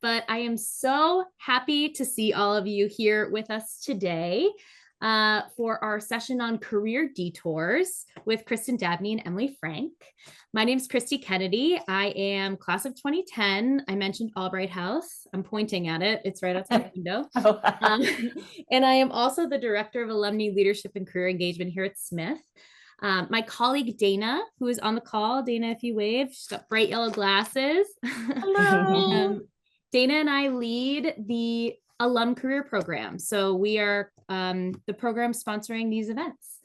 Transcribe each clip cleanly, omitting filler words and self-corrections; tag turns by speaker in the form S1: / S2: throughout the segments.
S1: but I am so happy to see all of you here with us today for our session on career detours with Kristin Dabney and Emily Frank. My name is Christy Kennedy. I am class of 2010. I mentioned Albright House. I'm pointing at it. It's right outside the window. And I am also the Director of Alumni Leadership and Career Engagement here at Smith. My colleague Dana, who is on the call, Dana, if you wave, she's got bright yellow glasses.
S2: Hello.
S1: Dana and I lead the alum career program. So we are the program sponsoring these events.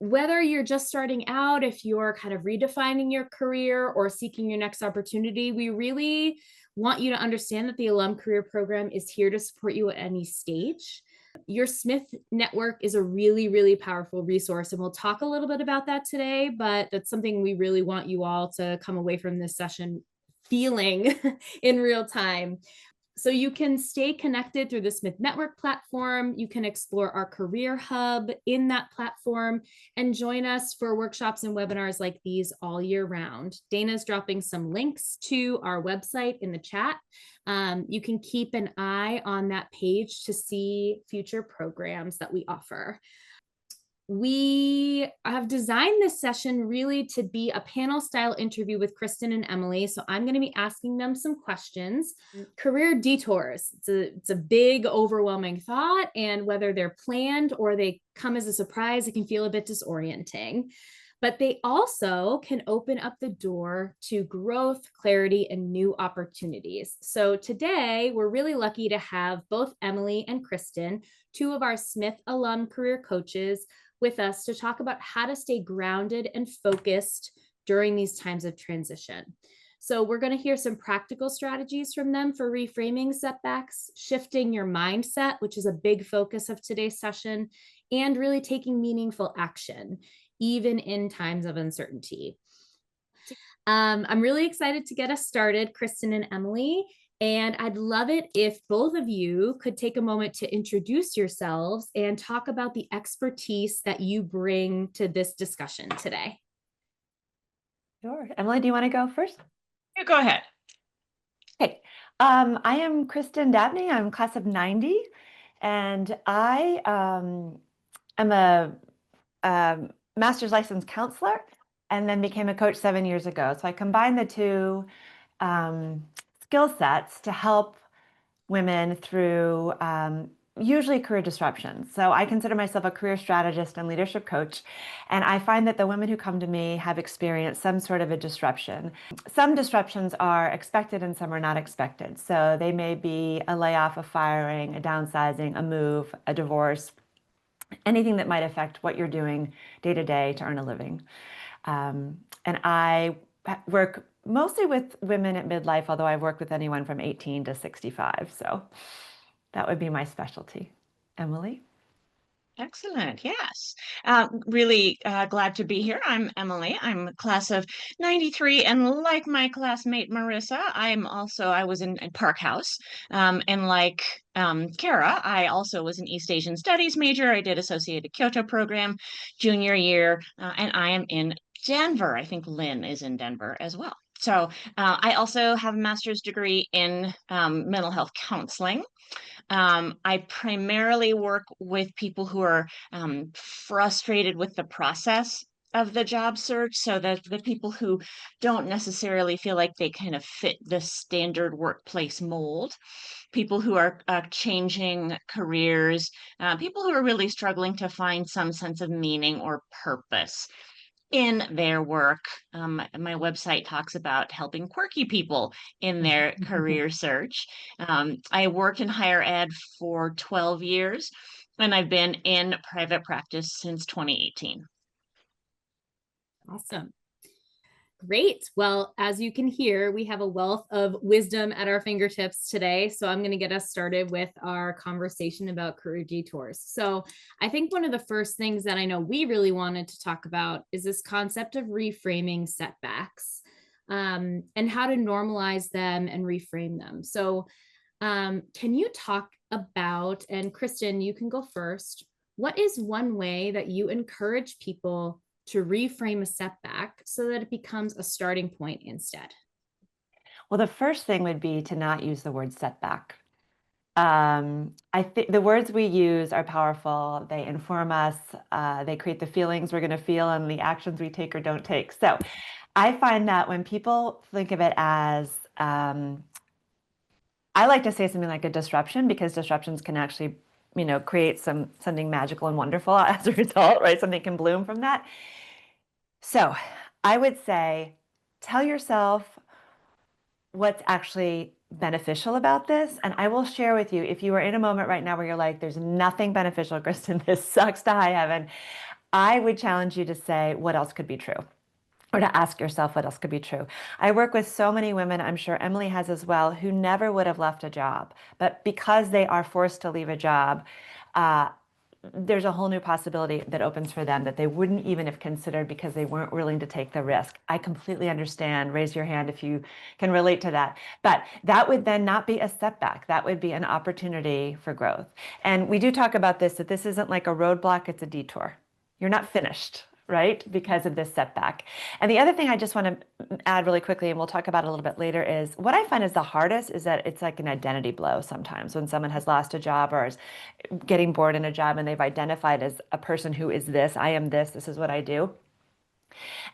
S1: Whether you're just starting out, if you're kind of redefining your career or seeking your next opportunity, we really want you to understand that the alum career program is here to support you at any stage. Your Smith network is a really, really powerful resource, and we'll talk a little bit about that today, but that's something we really want you all to come away from this session feeling in real time. So you can stay connected through the Smith Network platform. You can explore our career hub in that platform and join us for workshops and webinars like these all year round. Dana's dropping some links to our website in the chat. You can keep an eye on that page to see future programs that we offer. We have designed this session really to be a panel style interview with Kristin and Emily. So I'm going to be asking them some questions. Career detours. It's a big, overwhelming thought. And whether they're planned or they come as a surprise, it can feel a bit disorienting. But they also can open up the door to growth, clarity, and new opportunities. So today, we're really lucky to have both Emily and Kristin, two of our Smith alum career coaches, with us to talk about how to stay grounded and focused during these times of transition. So we're going to hear some practical strategies from them for reframing setbacks, shifting your mindset, which is a big focus of today's session, and really taking meaningful action, even in times of uncertainty. I'm really excited to get us started, Kristin and Emily. And I'd love it if both of you could take a moment to introduce yourselves and talk about the expertise that you bring to this discussion today.
S2: Sure. Emily, do you want to go first?
S3: You go ahead.
S2: Okay. I am Kristin Dabney. I'm class of 90, and I am a master's licensed counselor and then became a coach 7 years ago. So I combined the two skill sets to help women through usually career disruptions. So I consider myself a career strategist and leadership coach. And I find that the women who come to me have experienced some sort of a disruption. Some disruptions are expected and some are not expected. So they may be a layoff, a firing, a downsizing, a move, a divorce, anything that might affect what you're doing day to day to earn a living. And I work mostly with women at midlife, although I've worked with anyone from 18 to 65. So that would be my specialty. Emily?
S3: Excellent. Yes. Really glad to be here. I'm Emily. I'm class of 93. And like my classmate Marissa, I was in Park House. And like Kara, I also was an East Asian Studies major. I did Associated Kyoto program junior year. And I am in Denver. I think Lynn is in Denver as well. So I also have a master's degree in mental health counseling. I primarily work with people who are frustrated with the process of the job search. So that the people who don't necessarily feel like they kind of fit the standard workplace mold, people who are changing careers, people who are really struggling to find some sense of meaning or purpose in their work. My website talks about helping quirky people in their career search. I worked in higher ed for 12 years, and I've been in private practice since 2018.
S1: Awesome. Great. Well, as you can hear, we have a wealth of wisdom at our fingertips today. So I'm going to get us started with our conversation about career detours. So I think one of the first things that I know we really wanted to talk about is this concept of reframing setbacks and how to normalize them and reframe them. So can you talk about, and Kristin, you can go first, what is one way that you encourage people to reframe a setback so that it becomes a starting point instead?
S2: Well, the first thing would be to not use the word setback. I think the words we use are powerful. They inform us, they create the feelings we're going to feel and the actions we take or don't take. So I find that when people think of it as, I like to say something like a disruption, because disruptions can actually, create something magical and wonderful as a result, right? Something can bloom from that. So I would say, tell yourself what's actually beneficial about this. And I will share with you, if you are in a moment right now where you're like, there's nothing beneficial, Kristin, this sucks to high heaven, I would challenge you to say, what else could be true? Or to ask yourself what else could be true. I work with so many women, I'm sure Emily has as well, who never would have left a job. But because they are forced to leave a job, there's a whole new possibility that opens for them that they wouldn't even have considered because they weren't willing to take the risk. I completely understand. Raise your hand if you can relate to that. But that would then not be a setback. That would be an opportunity for growth. And we do talk about this, that this isn't like a roadblock, it's a detour. You're not finished, right? Because of this setback. And the other thing I just want to add really quickly, and we'll talk about it a little bit later, is what I find is the hardest is that it's like an identity blow sometimes when someone has lost a job or is getting bored in a job and they've identified as a person who is this, I am this is what I do.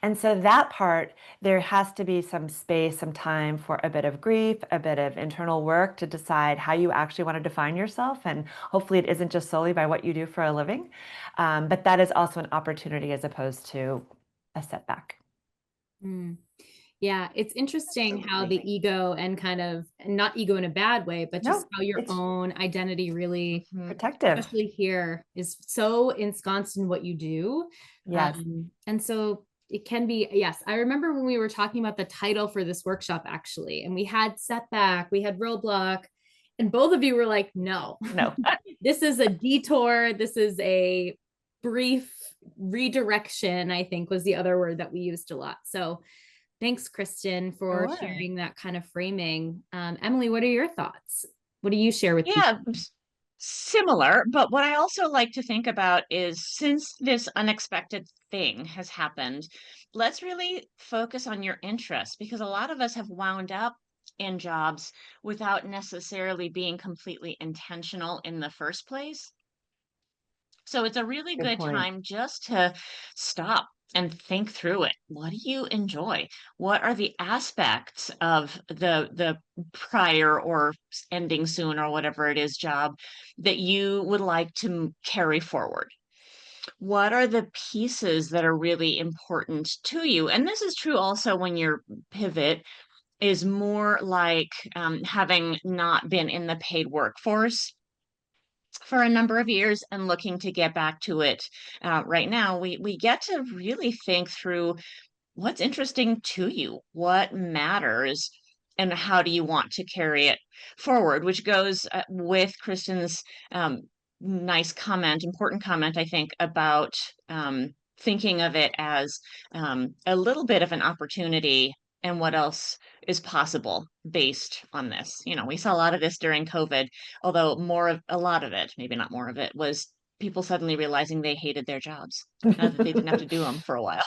S2: And so that part, there has to be some space, some time for a bit of grief, a bit of internal work to decide how you actually want to define yourself. And hopefully it isn't just solely by what you do for a living. But that is also an opportunity as opposed to a setback.
S1: Mm. Yeah, it's interesting how the
S3: Absolutely.
S1: ego and kind of, and not ego in a bad way, but just
S2: No,
S1: how your
S2: it's
S1: own identity really,
S2: protective.
S1: especially here, is so ensconced in what you do.
S2: Yes.
S1: And so it can be, yes, I remember when we were talking about the title for this workshop, actually, and we had setback, we had roadblock, and both of you were like, no,
S2: No.
S1: this is a detour. This is a brief redirection, I think was the other word that we used a lot. So thanks, Kristin, for
S2: Sure.
S1: sharing that kind of framing. Emily, what are your thoughts? What do you share with people?
S3: Yeah, similar. But what I also like to think about is, since this unexpected thing has happened, let's really focus on your interests, because a lot of us have wound up in jobs without necessarily being completely intentional in the first place. So it's a really
S2: Good
S3: good
S2: point.
S3: time just to stop and think through it. What do you enjoy? What are the aspects of the prior or ending soon or whatever it is job that you would like to carry forward? What are the pieces that are really important to you? And this is true also when your pivot is more like having not been in the paid workforce for a number of years and looking to get back to it right now. We get to really think through what's interesting to you, what matters, and how do you want to carry it forward, which goes with Kristin's nice comment, important comment, I think, about thinking of it as a little bit of an opportunity and what else is possible based on this. We saw a lot of this during COVID, although a lot of it, maybe not more of it, was people suddenly realizing they hated their jobs now that they didn't have to do them for a while.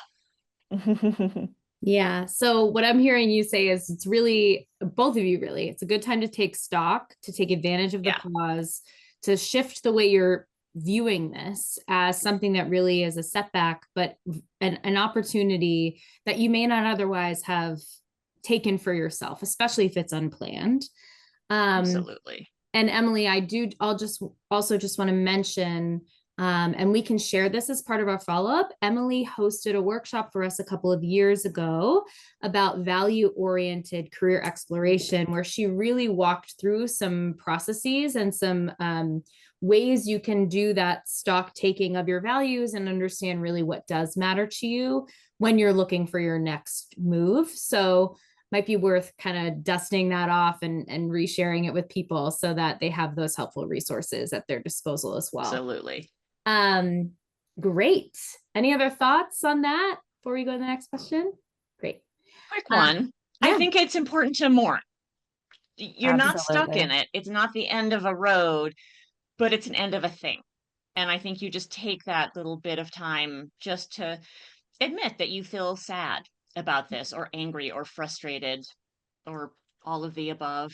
S1: Yeah. So what I'm hearing you say is it's really, both of you really, it's a good time to take stock, to take advantage of the
S3: Yeah.
S1: pause, to shift the way you're viewing this as something that really is a setback, but an opportunity that you may not otherwise have taken for yourself, especially if it's unplanned.
S3: Absolutely.
S1: And Emily, I'll just also just want to mention, and we can share this as part of our follow-up. Emily hosted a workshop for us a couple of years ago about value-oriented career exploration, where she really walked through some processes and some ways you can do that stock taking of your values and understand really what does matter to you when you're looking for your next move. So might be worth kind of dusting that off and resharing it with people so that they have those helpful resources at their disposal as well.
S3: Absolutely.
S1: Great. Any other thoughts on that before we go to the next question? Great.
S3: Quick one. I
S1: Yeah.
S3: think it's important to mourn. You're not stuck in
S2: Absolutely.
S3: it. It's not the end of a road, but it's an end of a thing. And I think you just take that little bit of time just to admit that you feel sad about this, or angry, or frustrated, or all of the above,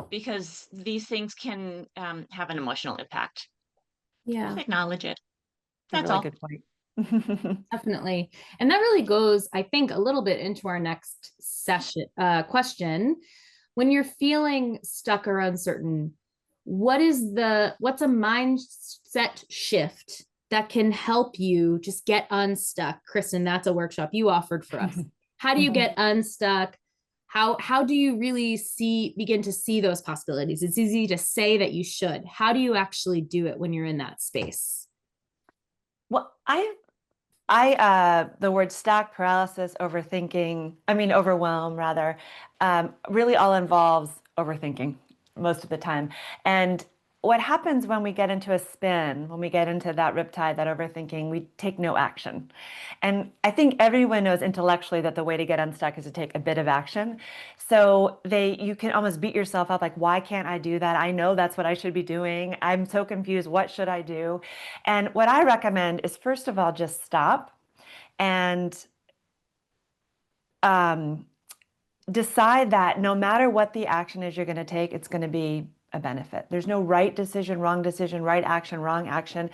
S3: because these things can have an emotional impact.
S1: Yeah.
S3: Just acknowledge it.
S2: That's
S3: That's
S2: a really
S3: all.
S2: good point.
S1: Definitely. And that really goes, I think, a little bit into our next session question. When you're feeling stuck or uncertain, what's a mindset shift that can help you just get unstuck? Kristin, that's a workshop you offered for us. How do you get unstuck? How do you really begin to see those possibilities? It's easy to say that you should. How do you actually do it when you're in that space?
S2: Well, the word stack, paralysis, overwhelm rather, really all involves overthinking most of the time. And what happens when we get into a spin, when we get into that riptide, that overthinking, we take no action. And I think everyone knows intellectually that the way to get unstuck is to take a bit of action. So you can almost beat yourself up, like, why can't I do that? I know that's what I should be doing. I'm so confused. What should I do? And what I recommend is, first of all, just stop and decide that no matter what the action is you're going to take, it's going to be a benefit. There's no right decision, right action, wrong action.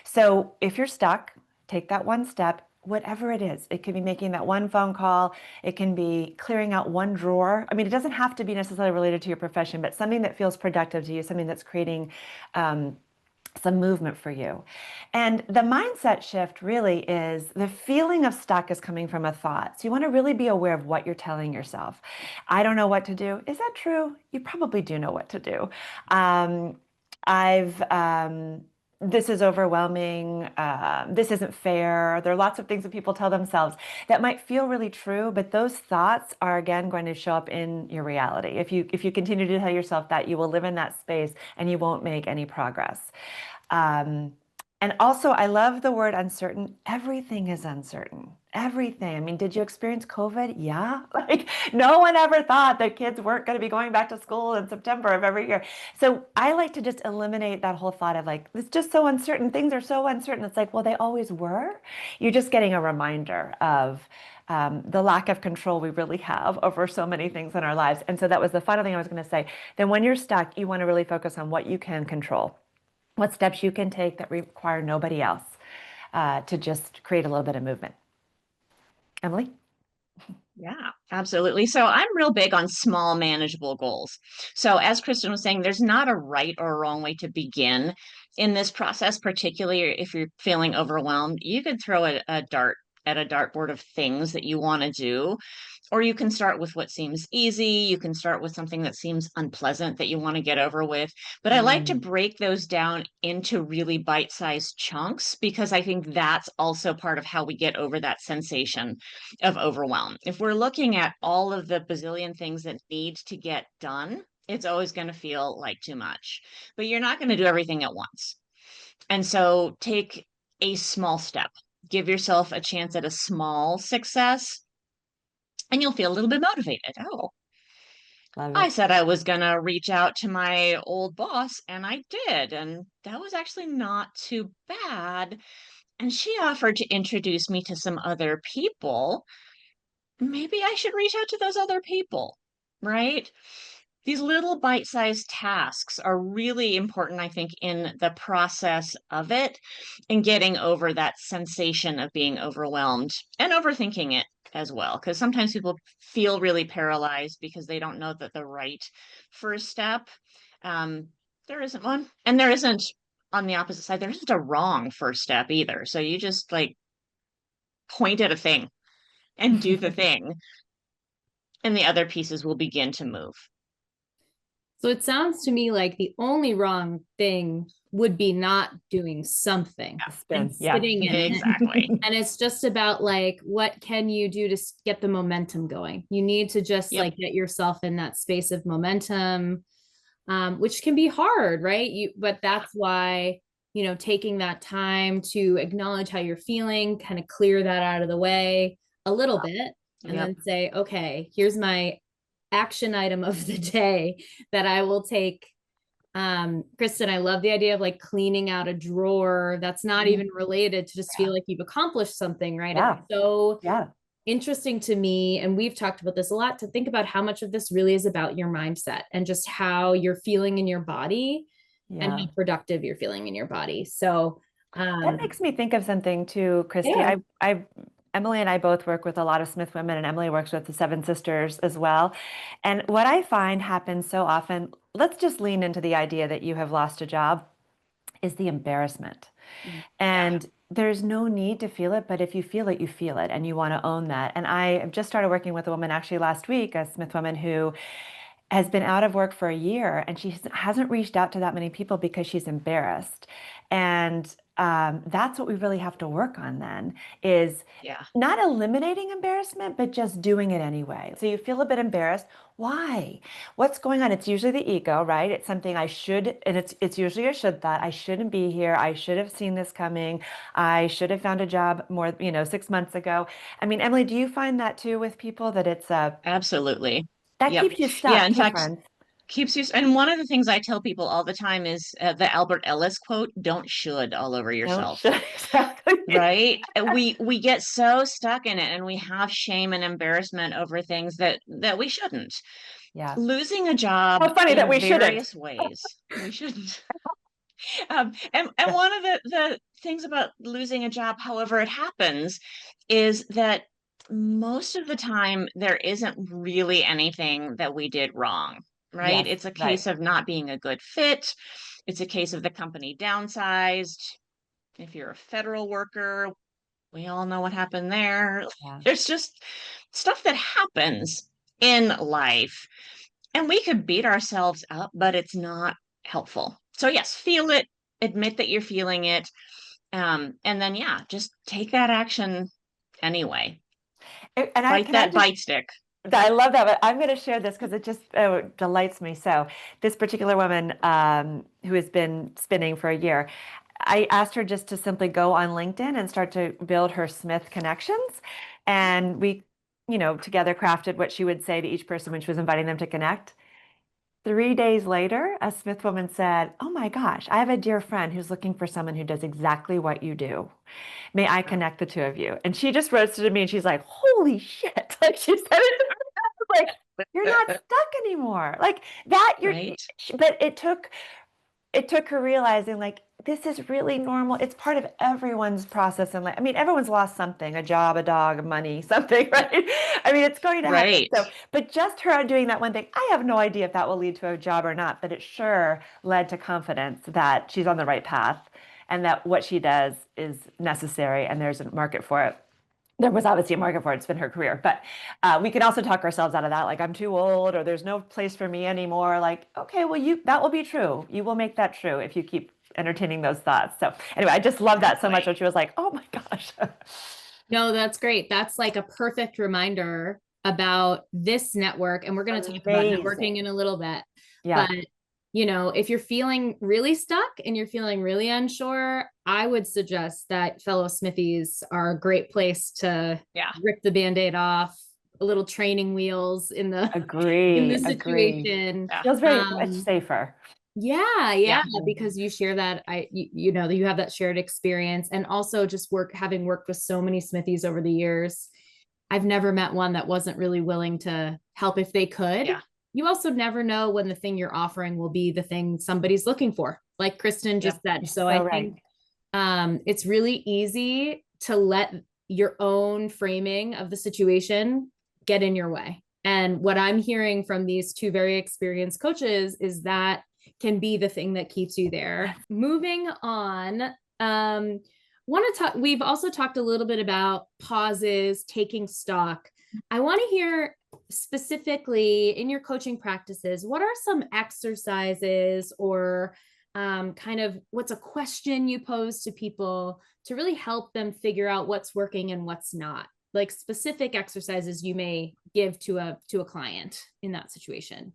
S2: So if you're stuck, take that one step, whatever it is. It can be making that one phone call. It can be clearing out one drawer. I mean, it doesn't have to be necessarily related to your profession, but something that feels productive to you, something that's creating some movement for you. And the mindset shift really is the feeling of stuck is coming from a thought. So you want to really be aware of what you're telling yourself. I don't know what to do. Is that true? You probably do know what to do. This is overwhelming. This isn't fair. There are lots of things that people tell themselves that might feel really true, but those thoughts are again going to show up in your reality. If you continue to tell yourself that, you will live in that space and you won't make any progress. And also, I love the word uncertain. Everything is uncertain. Everything. I mean, did you experience COVID? Yeah. Like, no one ever thought that kids weren't going to be going back to school in September of every year. So I like to just eliminate that whole thought of like, it's just so uncertain. Things are so uncertain. It's like, well, they always were. You're just getting a reminder of the lack of control we really have over so many things in our lives. And so that was the final thing I was going to say. Then when you're stuck, you want to really focus on what you can control. What steps you can take that require nobody else to just create a little bit of movement. Emily?
S3: Yeah, absolutely. So I'm real big on small, manageable goals. So as Kristin was saying, there's not a right or a wrong way to begin in this process, particularly if you're feeling overwhelmed. You could throw a dart at a dartboard of things that you want to do. Or you can start with what seems easy. You can start with something that seems unpleasant that you want to get over with. But I like to break those down into really bite-sized chunks, because I think that's also part of how we get over that sensation of overwhelm. If we're looking at all of the bazillion things that need to get done, it's always going to feel like too much. But you're not going to do everything at once. And so take a small step. Give yourself a chance at a small success, and you'll feel a little bit motivated. Oh,
S2: Love
S3: I
S2: it.
S3: said I was going to reach out to my old boss, and I did. And that was actually not too bad. And she offered to introduce me to some other people. Maybe I should reach out to those other people, right? These little bite-sized tasks are really important, I think, in the process of it and getting over that sensation of being overwhelmed and overthinking it as well. Because sometimes people feel really paralyzed because they don't know that the right first step, there isn't one. And there isn't, on the opposite side, there isn't a wrong first step either. So you just like point at a thing and do the thing, and the other pieces will begin to move.
S1: So it sounds to me like the only wrong thing would be not doing something and sitting in it.
S3: Exactly.
S1: And it's just about like, what can you do to get the momentum going? You need to just like get yourself in that space of momentum, which can be hard, right? But that's why, taking that time to acknowledge how you're feeling, kind of clear that out of the way a little bit, and then say, okay, here's my action item of the day that I will take. Kristin, I love the idea of like cleaning out a drawer that's not even related, to just feel like you've accomplished something, right?
S2: Yeah.
S1: It's so interesting to me, and we've talked about this a lot, to think about how much of this really is about your mindset and just how you're feeling in your body and how productive you're feeling in your body. So
S2: that makes me think of something too, Christy.
S1: yeah.
S2: Emily and I both work with a lot of Smith women, and Emily works with the Seven Sisters as well. And what I find happens so often, let's just lean into the idea that you have lost a job, is the embarrassment. And there's no need to feel it, but if you feel it, you feel it, and you want to own that. And I just started working with a woman actually last week, a Smith woman who has been out of work for a year, and she hasn't reached out to that many people because she's embarrassed. And that's what we really have to work on then, is not eliminating embarrassment, but just doing it anyway. So you feel a bit embarrassed. Why? What's going on? It's usually the ego, right? It's something I should, and it's usually a should thought. I shouldn't be here. I should have seen this coming. I should have found a job more, 6 months ago. I mean, Emily, do you find that too with people, that it's
S3: Absolutely.
S2: that
S3: Yep.
S2: keeps you
S3: Yeah.
S2: stuck,
S3: In
S2: hey,
S3: fact,
S2: friends?
S3: keeps you. And one of the things I tell people all the time is the Albert Ellis quote: "Don't should all over
S2: Don't
S3: yourself."
S2: should. Exactly.
S3: Right? And we get so stuck in it, and we have shame and embarrassment over things that we shouldn't.
S2: Yeah.
S3: Losing a job
S2: How funny that
S3: in
S2: we shouldn't.
S3: various ways. We shouldn't. And one of the things about losing a job, however it happens, is that most of the time there isn't really anything that we did wrong, right?
S2: Yes,
S3: It's a
S2: right.
S3: case of not being a good fit. It's a case of the company downsized. If you're a federal worker, we all know what happened there.
S2: Yeah.
S3: There's just stuff that happens in life, and we could beat ourselves up, but it's not helpful. So yes, feel it, admit that you're feeling it, and then just take that action anyway.
S2: And
S3: Bite that bite stick.
S2: I love that, but I'm going to share this because it just delights me. So this particular woman who has been spinning for a year, I asked her just to simply go on LinkedIn and start to build her Smith connections. And we, together crafted what she would say to each person when she was inviting them to connect. 3 days later, a Smith woman said, "Oh my gosh, I have a dear friend who's looking for someone who does exactly what you do. May I connect the two of you?" And she just roasted to me, and she's like, "Holy shit." Like, she said it like, "You're not stuck anymore." Like that,
S3: Right.
S2: but it took her realizing, like, this is really normal. It's part of everyone's process in life. I mean, everyone's lost something, a job, a dog, money, something, right? I mean, it's going to happen.
S3: Right.
S2: So, but just her doing that one thing, I have no idea if that will lead to a job or not, but it sure led to confidence that she's on the right path and that what she does is necessary and there's a market for it. There was obviously a market for it. It's been her career, but we can also talk ourselves out of that. Like, I'm too old, or there's no place for me anymore. Like, okay, well, that will be true. You will make that true if you keep entertaining those thoughts. So anyway, I just love that so much when she was like, "Oh my gosh."
S1: No, that's great. That's like a perfect reminder about this network. And we're going to talk about networking in a little bit.
S2: Yeah.
S1: But, if you're feeling really stuck and you're feeling really unsure, I would suggest that fellow Smithies are a great place to rip the Band-Aid off, a little training wheels in the situation.
S2: Feels very much safer.
S1: Yeah, because you share that, you have that shared experience, and also just having worked with so many Smithies over the years, I've never met one that wasn't really willing to help if they could.
S3: Yeah.
S1: You also never know when the thing you're offering will be the thing somebody's looking for, like Kristin just said. So I think it's really easy to let your own framing of the situation get in your way. And what I'm hearing from these two very experienced coaches is that can be the thing that keeps you there. Moving on, want to talk, we've also talked a little bit about pauses, taking stock. I want to hear specifically in your coaching practices, what are some exercises or kind of what's a question you pose to people to really help them figure out what's working and what's not? Like specific exercises you may give to a client in that situation.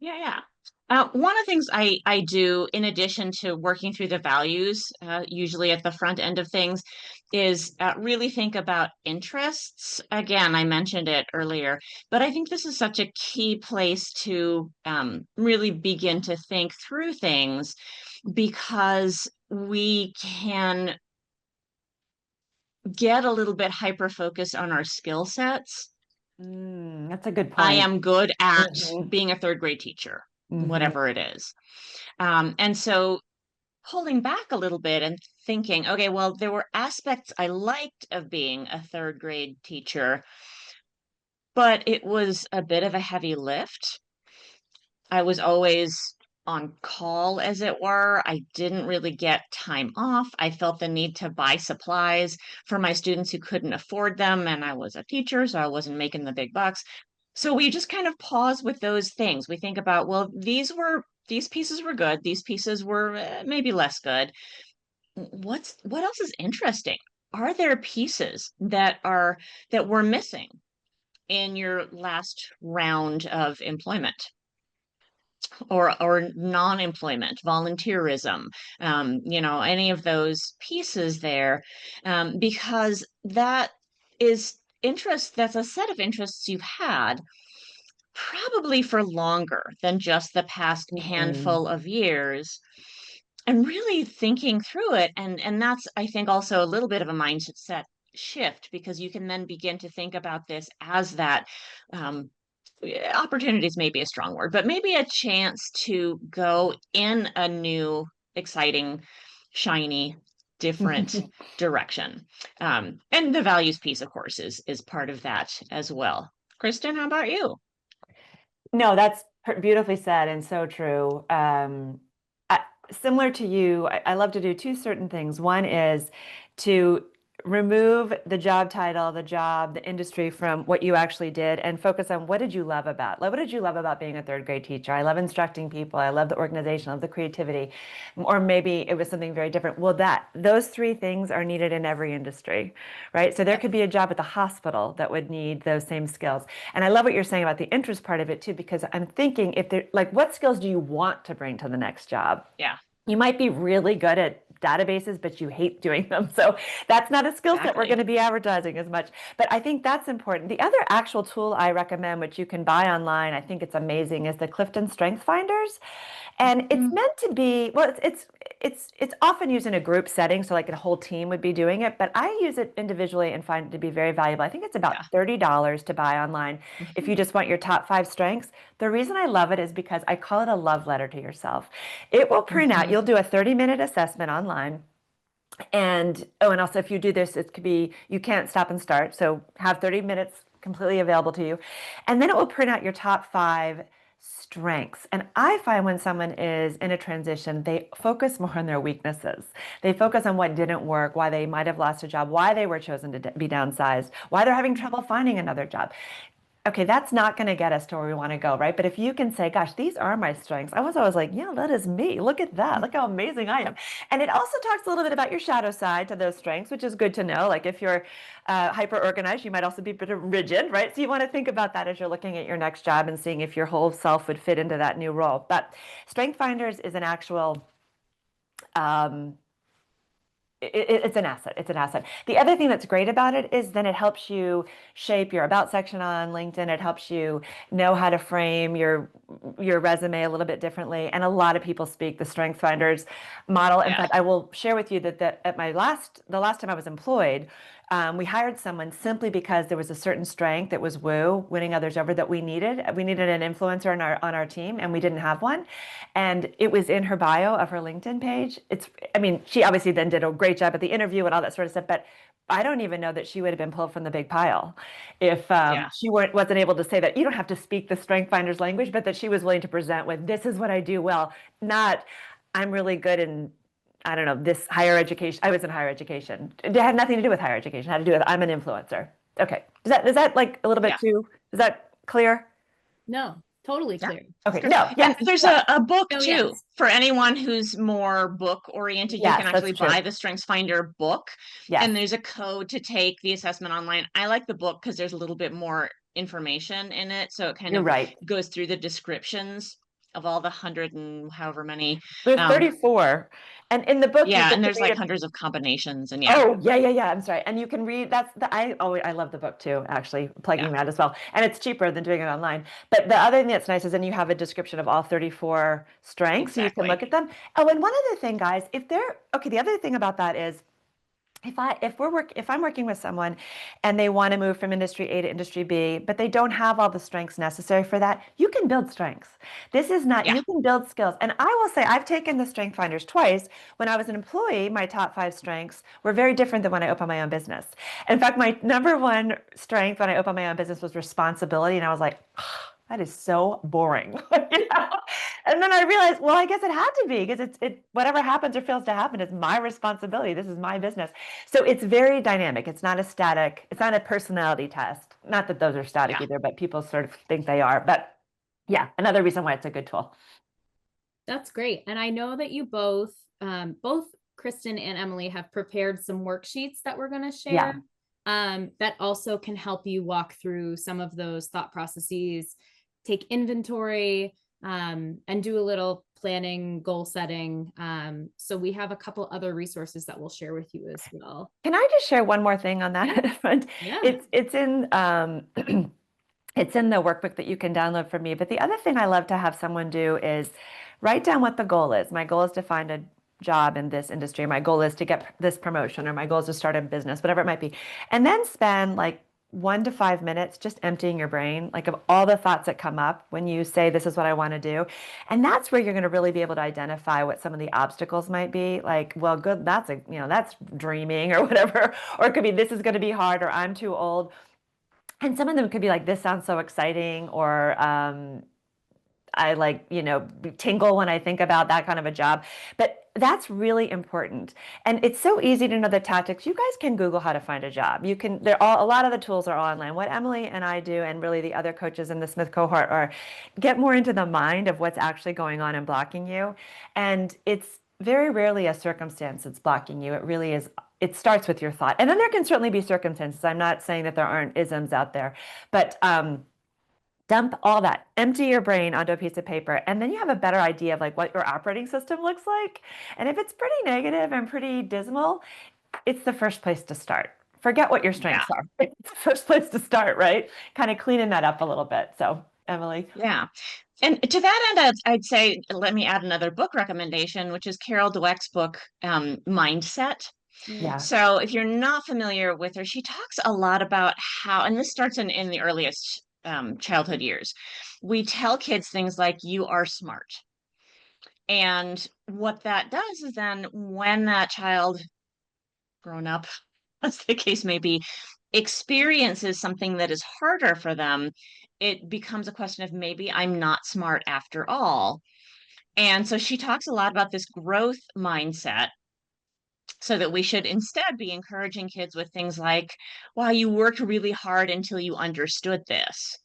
S3: Yeah. One of the things I do, in addition to working through the values, usually at the front end of things, is really think about interests. Again, I mentioned it earlier, but I think this is such a key place to really begin to think through things, because we can get a little bit hyper-focused on our skill sets.
S2: That's a good
S3: I
S2: point.
S3: am good at
S2: Mhm.
S3: being a third grade teacher,
S2: Mhm.
S3: whatever it is. And so pulling back a little bit and thinking, okay, well, there were aspects I liked of being a third grade teacher, but it was a bit of a heavy lift. I was always on call, as it were. I didn't really get time off. I felt the need to buy supplies for my students who couldn't afford them. And I was a teacher, so I wasn't making the big bucks. So we just kind of pause with those things. We think about, well, these pieces were good. These pieces were maybe less good. What else is interesting? Are there pieces that were missing in your last round of employment or non-employment, volunteerism, any of those pieces there, because that is interest, that's a set of interests you've had probably for longer than just the past
S2: Mhm.
S3: handful of years, and really thinking through it. And that's, I think, also a little bit of a mindset shift, because you can then begin to think about this as that um, opportunities may be a strong word, but maybe a chance to go in a new, exciting, shiny, different direction. And the values piece, of course, is part of that as well. Kristin, how about you?
S2: No, that's beautifully said and so true. Similar to you, I love to do two certain things. One is to remove the job title, the job, the industry from what you actually did and focus on what did you love about? Like, what did you love about being a third grade teacher? I love instructing people. I love the organization. I love the creativity. Or maybe it was something very different. Well, those three things are needed in every industry, right? So there
S3: Yep.
S2: could be a job at the hospital that would need those same skills. And I love what you're saying about the interest part of it too, because I'm thinking if they're like, what skills do you want to bring to the next job?
S3: Yeah,
S2: You might be really good at databases, but you hate doing them. So that's not a skill set we're going
S3: exactly.
S2: to be advertising as much. But I think that's important. The other actual tool I recommend, which you can buy online, I think it's amazing, is the Clifton Strength Finders. And it's
S3: Mm,
S2: meant to be, well, it's often used in a group setting, so like a whole team would be doing it, but I use it individually and find it to be very valuable. I think it's about
S3: yeah.
S2: $30 to buy online if you
S3: Mhm.
S2: just want your top 5 strengths. The reason I love it is because I call it a love letter to yourself. It will print out,
S3: Mhm.
S2: you'll do a 30-minute assessment online. And oh, and also if you do this, it could be, you can't stop and start. So have 30 minutes completely available to you. And then it will print out your top 5 strengths. And I find when someone is in a transition, they focus more on their weaknesses. They focus on what didn't work, why they might have lost a job, why they were chosen to be downsized, why they're having trouble finding another job. Okay, that's not going to get us to where we want to go, right? But if you can say, gosh, these are my strengths, I was always like, yeah, that is me. Look at that. Look how amazing I am. And it also talks a little bit about your shadow side to those strengths, which is good to know. Like if you're hyper organized, you might also be a bit rigid, right? So you want to think about that as you're looking at your next job and seeing if your whole self would fit into that new role. But Strength Finders is an actual um, it's an asset. It's an asset. The other thing that's great about it is then it helps you shape your about section on LinkedIn. It helps you know how to frame your resume a little bit differently. And a lot of people speak the Strength Finders model. In
S3: Yeah,
S2: fact, I will share with you that at the last time I was employed, we hired someone simply because there was a certain strength that was winning others over that we needed. We needed an influencer on our team, and we didn't have one. And it was in her bio of her LinkedIn page. I mean, she obviously then did a great job at the interview and all that sort of stuff, but I don't even know that she would have been pulled from the big pile if
S3: yeah,
S2: she wasn't able to say that you don't have to speak the Strength Finders language, but that she was willing to present with, this is what I do well, not I'm really good in, I don't know, this higher education. I was in higher education. It had nothing to do with higher education. It had to do with I'm an influencer. Okay. Is that like a little bit
S3: yeah.
S2: too, is that clear?
S1: No, totally
S3: Yeah,
S1: clear.
S3: that's
S2: Okay.
S3: good.
S2: No,
S3: And
S2: yes.
S3: there's
S2: So,
S3: a book
S1: Oh,
S3: too
S1: yes.
S3: for anyone who's more book oriented. You can
S2: yes, that's
S3: actually
S2: true.
S3: buy the Strengths Finder book,
S2: Yes.
S3: and there's a code to take the assessment online. I like the book because there's a little bit more information in it, so it kind
S2: You're
S3: of
S2: right.
S3: goes through the descriptions of all the hundred and however many.
S2: There's
S3: Um,
S2: 34. And in the book, you
S3: yeah,
S2: get
S3: and
S2: to
S3: there's
S2: read
S3: like
S2: it.
S3: hundreds of combinations, and yeah,
S2: Oh, yeah, yeah, yeah. I'm sorry. And you can read I love the book too, actually,
S3: yeah,
S2: plugging that as well. And it's cheaper than doing it online. But the other thing that's nice is then you have a description of all 34 strengths, so you can
S3: exactly.
S2: look at them. Oh, and one other thing, guys, the other thing about that is if I'm working with someone and they want to move from industry A to industry B, but they don't have all the strengths necessary for that, you can build strengths. This is not,
S3: Yeah.
S2: you can build skills. And I will say, I've taken the Strength Finders twice. When I was an employee, my top 5 strengths were very different than when I opened my own business. In fact, my number 1 strength when I opened my own business was responsibility. And I was like, that is so boring. You know? And then I realized, well, I guess it had to be, because it whatever happens or fails to happen is my responsibility. This is my business. So it's very dynamic. It's not a static, it's not a personality test. Not that those are static
S3: Yeah.
S2: either, but people sort of think they are. But yeah, another reason why it's a good tool.
S1: That's great. And I know that you both Kristin and Emily have prepared some worksheets that we're going to share. That also can help you walk through some of those thought processes, take inventory, and do a little planning, goal setting. So we have a couple other resources that we'll share with you as well.
S2: Can I just share one more thing on that front?
S1: Yeah.
S2: It's in it's in the workbook that you can download from me. But the other thing I love to have someone do is write down what the goal is. My goal is to find a job in this industry. My goal is to get this promotion, or my goal is to start a business, whatever it might be. And then spend like 1 to 5 minutes just emptying your brain, like of all the thoughts that come up when you say, this is what I want to do. And that's where you're going to really be able to identify what some of the obstacles might be. Like, well, good, that's that's dreaming or whatever. Or it could be, this is going to be hard, or I'm too old. And some of them could be like, this sounds so exciting, or I like, tingle when I think about that kind of a job. But that's really important. And it's so easy to know the tactics. You guys can Google how to find a job. You can, a lot of the tools are online. What Emily and I do, and really the other coaches in the Smith cohort, are get more into the mind of what's actually going on and blocking you. And it's very rarely a circumstance that's blocking you. It really is. It starts with your thought. And then there can certainly be circumstances. I'm not saying that there aren't isms out there, but dump all that, empty your brain onto a piece of paper, and then you have a better idea of like what your operating system looks like. And if it's pretty negative and pretty dismal, it's the first place to start. Forget what your strengths are. It's the first place to start, right? Kind of cleaning that up a little bit. So, Emily.
S3: Yeah. And to that end, I'd say, let me add another book recommendation, which is Carol Dweck's book, Mindset.
S2: Yeah.
S3: So if you're not familiar with her, she talks a lot about how, and this starts in the earliest childhood years, we tell kids things like, you are smart. And what that does is then when that child, grown up, as the case may be, experiences something that is harder for them, it becomes a question of, maybe I'm not smart after all. And so she talks a lot about this growth mindset, so that we should instead be encouraging kids with things like, wow, you worked really hard until you understood this.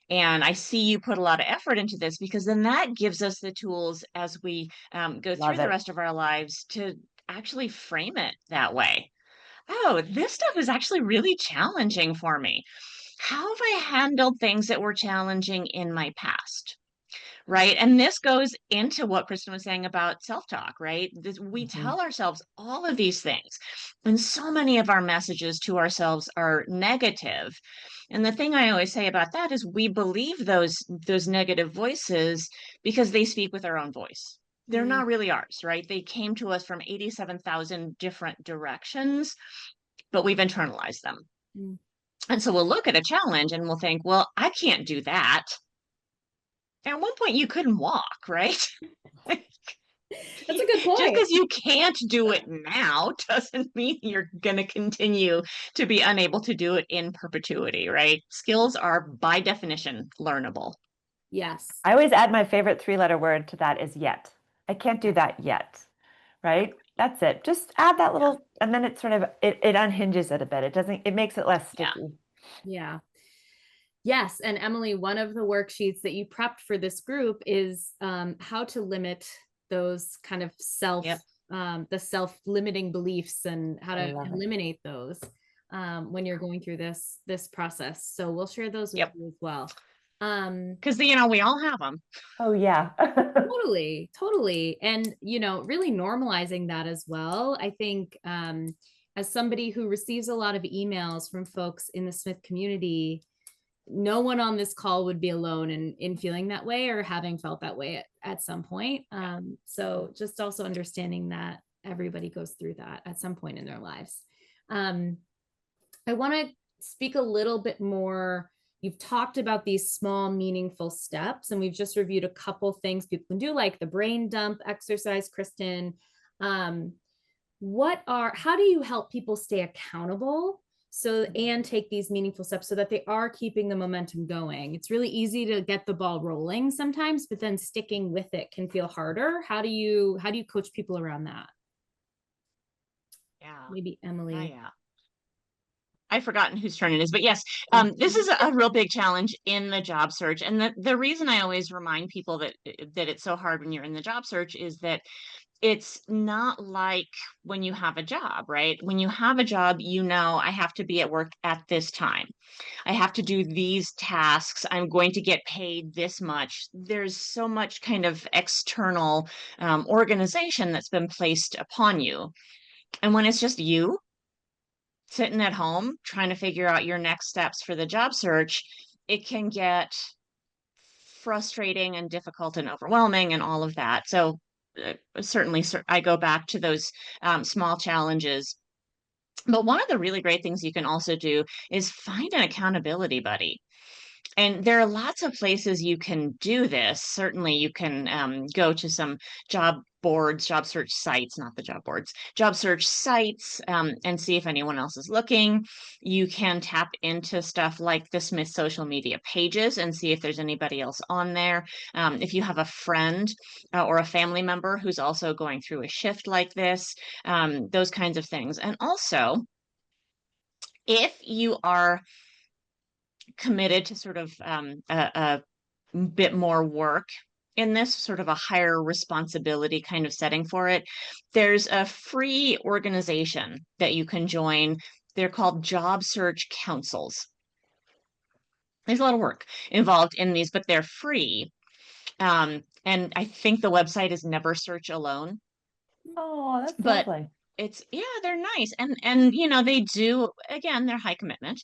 S3: And I see you put a lot of effort into this, because then that gives us the tools as we go through the rest of our lives to actually frame it that way. Oh, this stuff is actually really challenging for me. How have I handled things that were challenging in my past? Right. And this goes into what Kristin was saying about self-talk, right? We tell ourselves all of these things, and so many of our messages to ourselves are negative. And the thing I always say about that is we believe those negative voices because they speak with our own voice. They're not really ours, right? They came to us from 87,000 different directions, but we've internalized them. And so we'll look at a challenge and we'll think, well, I can't do that. At one point you couldn't walk, right?
S1: That's a good point.
S3: Just because you can't do it now doesn't mean you're going to continue to be unable to do it in perpetuity, right? Skills are by definition learnable.
S1: Yes.
S2: I always add my favorite 3-letter word to that is yet. I can't do that yet, right? That's it. Just add that little, and then it sort of, it unhinges it a bit. It makes it less sticky.
S1: Yeah. Yes. And Emily, one of the worksheets that you prepped for this group is how to limit those kind of the self-limiting beliefs, and how to eliminate those when you're going through this process. So we'll share those with you as well.
S3: Because we all have them.
S2: Oh yeah.
S1: Totally. And really normalizing that as well. I think as somebody who receives a lot of emails from folks in the Smith community, no one on this call would be alone in feeling that way or having felt that way at some point. So just also understanding that everybody goes through that at some point in their lives. I want to speak a little bit more. You've talked about these small, meaningful steps, and we've just reviewed a couple things people can do, like the brain dump exercise, Kristin. How do you help people stay accountable and take these meaningful steps so that they are keeping the momentum going? It's really easy to get the ball rolling sometimes, but then sticking with it can feel harder. How do you coach people around that?
S3: Yeah.
S1: Maybe Emily.
S3: Yeah. I've forgotten whose turn it is, but yes, this is a real big challenge in the job search. And the reason I always remind people that it's so hard when you're in the job search is that it's not like when you have a job, right? When you have a job, I have to be at work at this time. I have to do these tasks. I'm going to get paid this much. There's so much kind of external organization that's been placed upon you. And when it's just you sitting at home trying to figure out your next steps for the job search, it can get frustrating and difficult and overwhelming and all of that. So certainly I go back to those small challenges. But one of the really great things you can also do is find an accountability buddy. And there are lots of places you can do this. Certainly, you can go to some job boards, job search sites, not the job boards, job search sites, and see if anyone else is looking. You can tap into stuff like the Smith social media pages and see if there's anybody else on there. If you have a friend or a family member who's also going through a shift like this, those kinds of things. And also, if you are committed to sort of a bit more work in this, sort of a higher responsibility kind of setting for it, there's a free organization that you can join. They're called job search councils. There's a lot of work involved in these, but they're free. And I think the website is Never Search Alone.
S2: Oh, that's
S3: But
S2: lovely.
S3: they're nice, and they do, again, they're high commitment.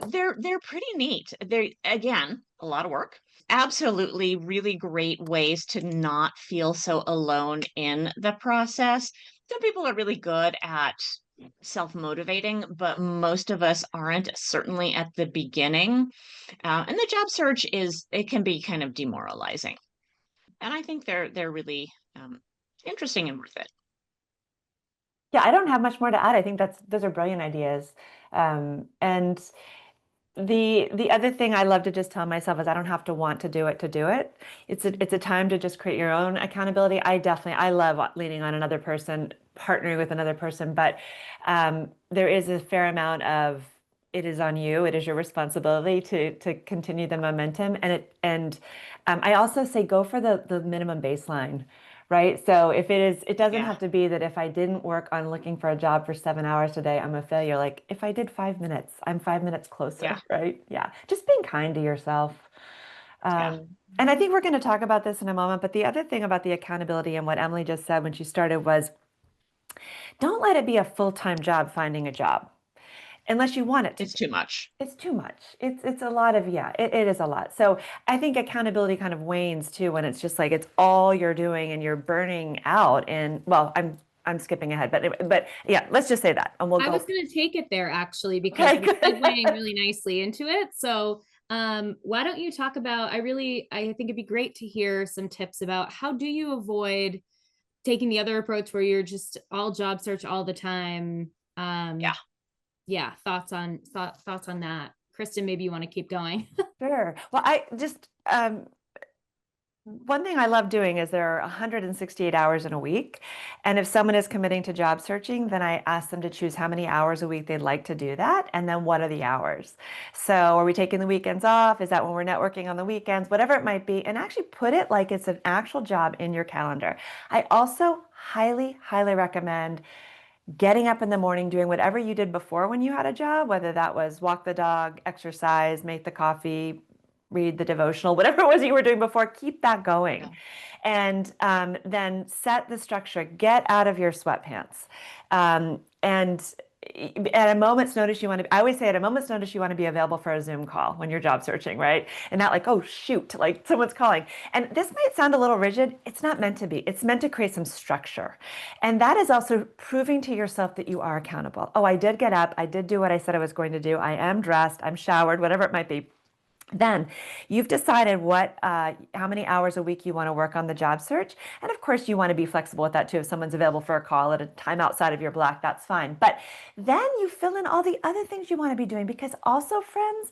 S3: They're pretty neat. They're, again, a lot of work. Absolutely, really great ways to not feel so alone in the process. Some people are really good at self-motivating, but most of us aren't, certainly at the beginning. And the job search it can be kind of demoralizing. And I think they're really interesting and worth it.
S2: Yeah, I don't have much more to add. I think those are brilliant ideas. And the other thing I love to just tell myself is I don't have to want to do it to do it. It's a time to just create your own accountability. I love leaning on another person, partnering with another person, but there is a fair amount of it is on you. It is your responsibility to continue the momentum. And I also say go for the minimum baseline. Right. So it doesn't have to be that if I didn't work on looking for a job for 7 hours a day, I'm a failure. Like if I did 5 minutes, I'm 5 minutes closer.
S3: Yeah.
S2: Right. Yeah. Just being kind to yourself.
S3: Yeah.
S2: And I think we're going to talk about this in a moment. But the other thing about the accountability and what Emily just said when she started was don't let it be a full-time job finding a job unless you want it to.
S3: It's too much.
S2: It's too much. It's a lot of, it is a lot. So I think accountability kind of wanes too when it's just like it's all you're doing and you're burning out. And well, I'm skipping ahead, but yeah, let's just say that. And
S1: I was going to take it there actually because
S2: Okay,
S1: you're segueing really nicely into it. So why don't you talk about? I think it'd be great to hear some tips about how do you avoid taking the other approach where you're just all job search all the time. Thoughts on that. Kristin, maybe you want to keep going.
S2: Sure. Well, I just one thing I love doing is there are 168 hours in a week. And if someone is committing to job searching, then I ask them to choose how many hours a week they'd like to do that. And then what are the hours? So are we taking the weekends off? Is that when we're networking on the weekends? Whatever it might be. And actually put it like it's an actual job in your calendar. I also highly, highly recommend getting up in the morning, doing whatever you did before when you had a job, whether that was walk the dog, exercise, make the coffee, read the devotional, whatever it was you were doing before, keep that going. Yeah. And then set the structure, get out of your sweatpants. And at a moment's notice, I always say at a moment's notice, you want to be available for a Zoom call when you're job searching, right? And not like, oh, shoot, like someone's calling. And this might sound a little rigid. It's not meant to be. It's meant to create some structure. And that is also proving to yourself that you are accountable. Oh, I did get up. I did do what I said I was going to do. I am dressed. I'm showered, whatever it might be. Then you've decided how many hours a week you want to work on the job search. And of course, you want to be flexible with that too. If someone's available for a call at a time outside of your block, that's fine. But then you fill in all the other things you want to be doing, because also, friends,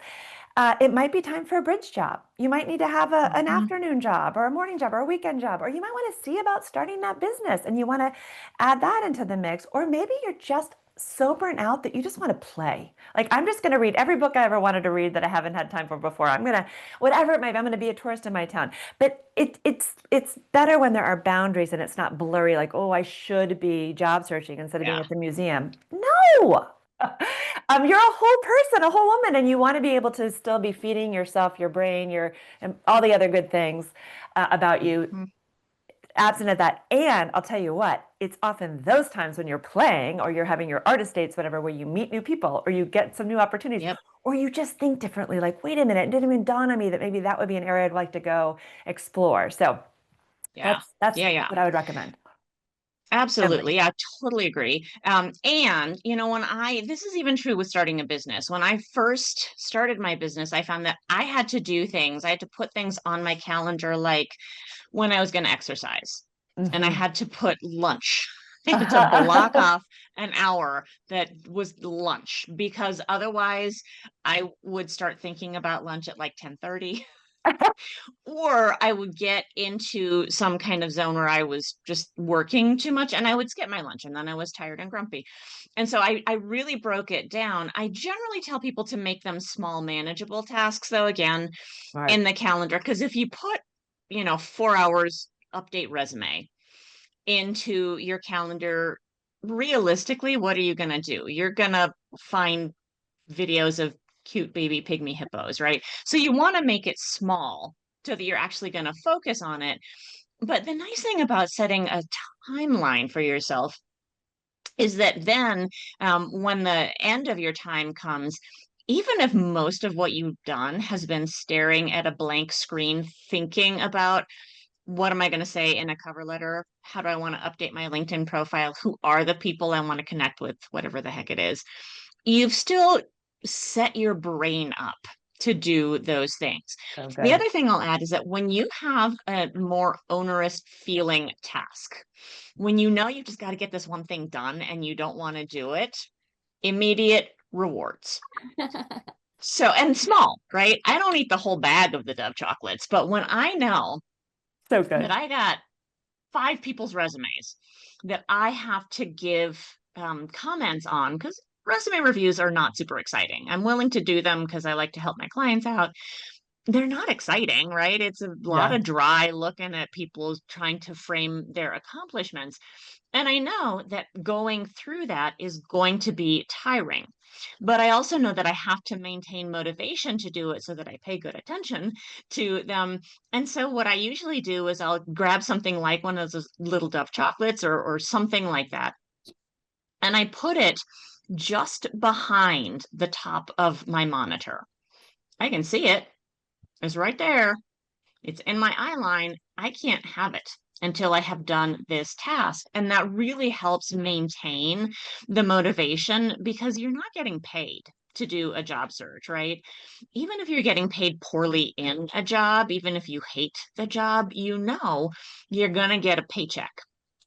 S2: it might be time for a bridge job. You might need to have an afternoon job or a morning job or a weekend job, or you might want to see about starting that business and you want to add that into the mix. Or maybe you're just so burnt out that you just want to play. Like, I'm just going to read every book I ever wanted to read that I haven't had time for before. I'm going to, whatever it might be, I'm going to be a tourist in my town. But it's better when there are boundaries and it's not blurry, like, oh, I should be job searching instead of being at the museum. No. You're a whole person, a whole woman, and you want to be able to still be feeding yourself, your brain, and all the other good things about you. Absent of that. And I'll tell you what, it's often those times when you're playing or you're having your artist dates, whatever, where you meet new people or you get some new opportunities, or you just think differently, like, wait a minute, it didn't even dawn on me that maybe that would be an area I'd like to go explore. So that's what I would recommend.
S3: Absolutely. I totally agree. And this is even true with starting a business. When I first started my business, I found that I had to put things on my calendar, like when I was going to exercise, and I had to put lunch. I had to block off an hour that was lunch, because otherwise I would start thinking about lunch at like 10:30. Or I would get into some kind of zone where I was just working too much and I would skip my lunch, and then I was tired and grumpy. And so I really broke it down. I generally tell people to make them small, manageable tasks, though, again, in the calendar. Because if you put, 4 hours update resume into your calendar, realistically, what are you going to do? You're going to find videos of cute baby pygmy hippos, right? So you want to make it small so that you're actually going to focus on it. But the nice thing about setting a timeline for yourself is that then when the end of your time comes, even if most of what you've done has been staring at a blank screen, thinking about, what am I going to say in a cover letter? How do I want to update my LinkedIn profile? Who are the people I want to connect with? Whatever the heck it is. You've still set your brain up to do those things. The other thing I'll add is that when you have a more onerous feeling task, when you know you've just got to get this one thing done and you don't want to do it, immediate rewards. So, and small, right? I don't eat the whole bag of the Dove chocolates, but when I know that I got 5 people's resumes that I have to give comments on, because resume reviews are not super exciting. I'm willing to do them because I like to help my clients out. They're not exciting, right? It's a lot of dry looking at people trying to frame their accomplishments. And I know that going through that is going to be tiring. But I also know that I have to maintain motivation to do it so that I pay good attention to them. And so what I usually do is I'll grab something like one of those little Dove chocolates or something like that. And I put it just behind the top of my monitor. I can see it. It's right there. It's in my eye line. I can't have it until I have done this task. And that really helps maintain the motivation, because you're not getting paid to do a job search, right? Even if you're getting paid poorly in a job, even if you hate the job, you're going to get a paycheck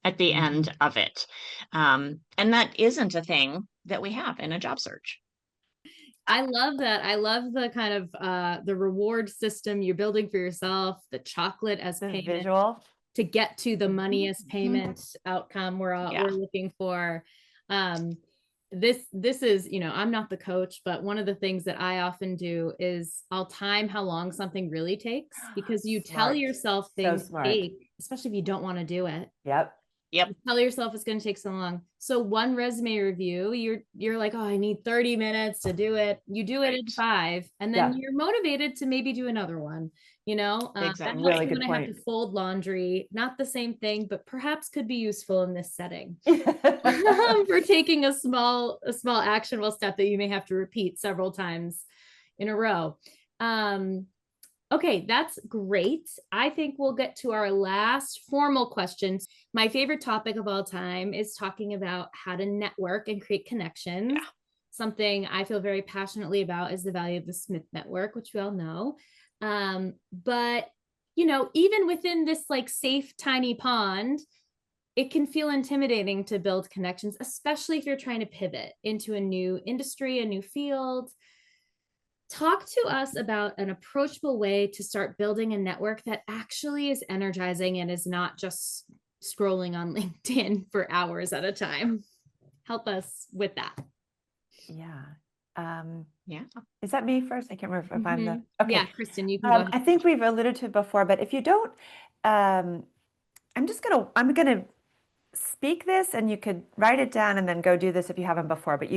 S3: at the end of it. And that isn't a thing that we have in a job search.
S1: I love that. I love the kind of the reward system you're building for yourself, the chocolate as payment
S2: visual
S1: to get to the money as payment outcome we're looking for. This is, I'm not the coach, but one of the things that I often do is I'll time how long something really takes, because you tell yourself things take, especially if you don't want to do it.
S2: Yep.
S1: You tell yourself it's going to take so long. So one resume review, you're like, oh, I need 30 minutes to do it. You do it in 5, and then you're motivated to maybe do another one. That
S3: Exactly.
S1: helps
S2: Really
S1: me
S2: good
S1: when I have to
S2: point.
S1: fold laundry. Not the same thing, but perhaps could be useful in this setting
S2: Yeah.
S1: for taking a small actionable step that you may have to repeat several times in a row. Okay, that's great. I think we'll get to our last formal questions. My favorite topic of all time is talking about how to network and create connections. Something I feel very passionately about is the value of the Smith Network, which we all know. But, even within this like safe, tiny pond, it can feel intimidating to build connections, especially if you're trying to pivot into a new industry, a new field. Talk to us about an approachable way to start building a network that actually is energizing and is not just scrolling on LinkedIn for hours at a time. Help us with that.
S2: Yeah.
S3: Yeah.
S2: Is that me first? I can't remember if I'm the, okay.
S1: Yeah, Kristin, you can go ahead.
S2: I think we've alluded to it before, but if you don't, I'm gonna speak this and you could write it down and then go do this if you haven't before, but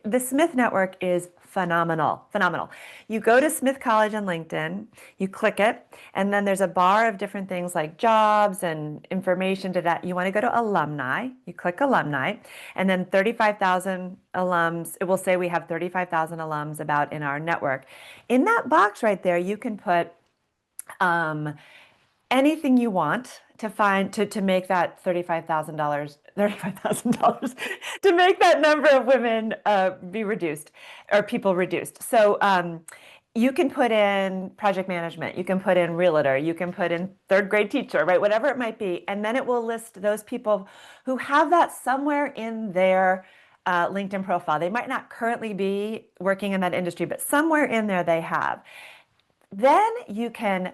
S2: the Smith Network is phenomenal, phenomenal. You go to Smith College on LinkedIn, you click it, and then there's a bar of different things like jobs and information to that. You want to go to alumni, you click alumni, and then 35,000 alums. It will say we have 35,000 alums about in our network. In that box right there, you can put anything you want to find to make that $35,000 to make that number of women be reduced or people reduced. So you can put in project management, you can put in realtor, you can put in third grade teacher, right? Whatever it might be. And then it will list those people who have that somewhere in their LinkedIn profile. They might not currently be working in that industry, but somewhere in there they have. Then you can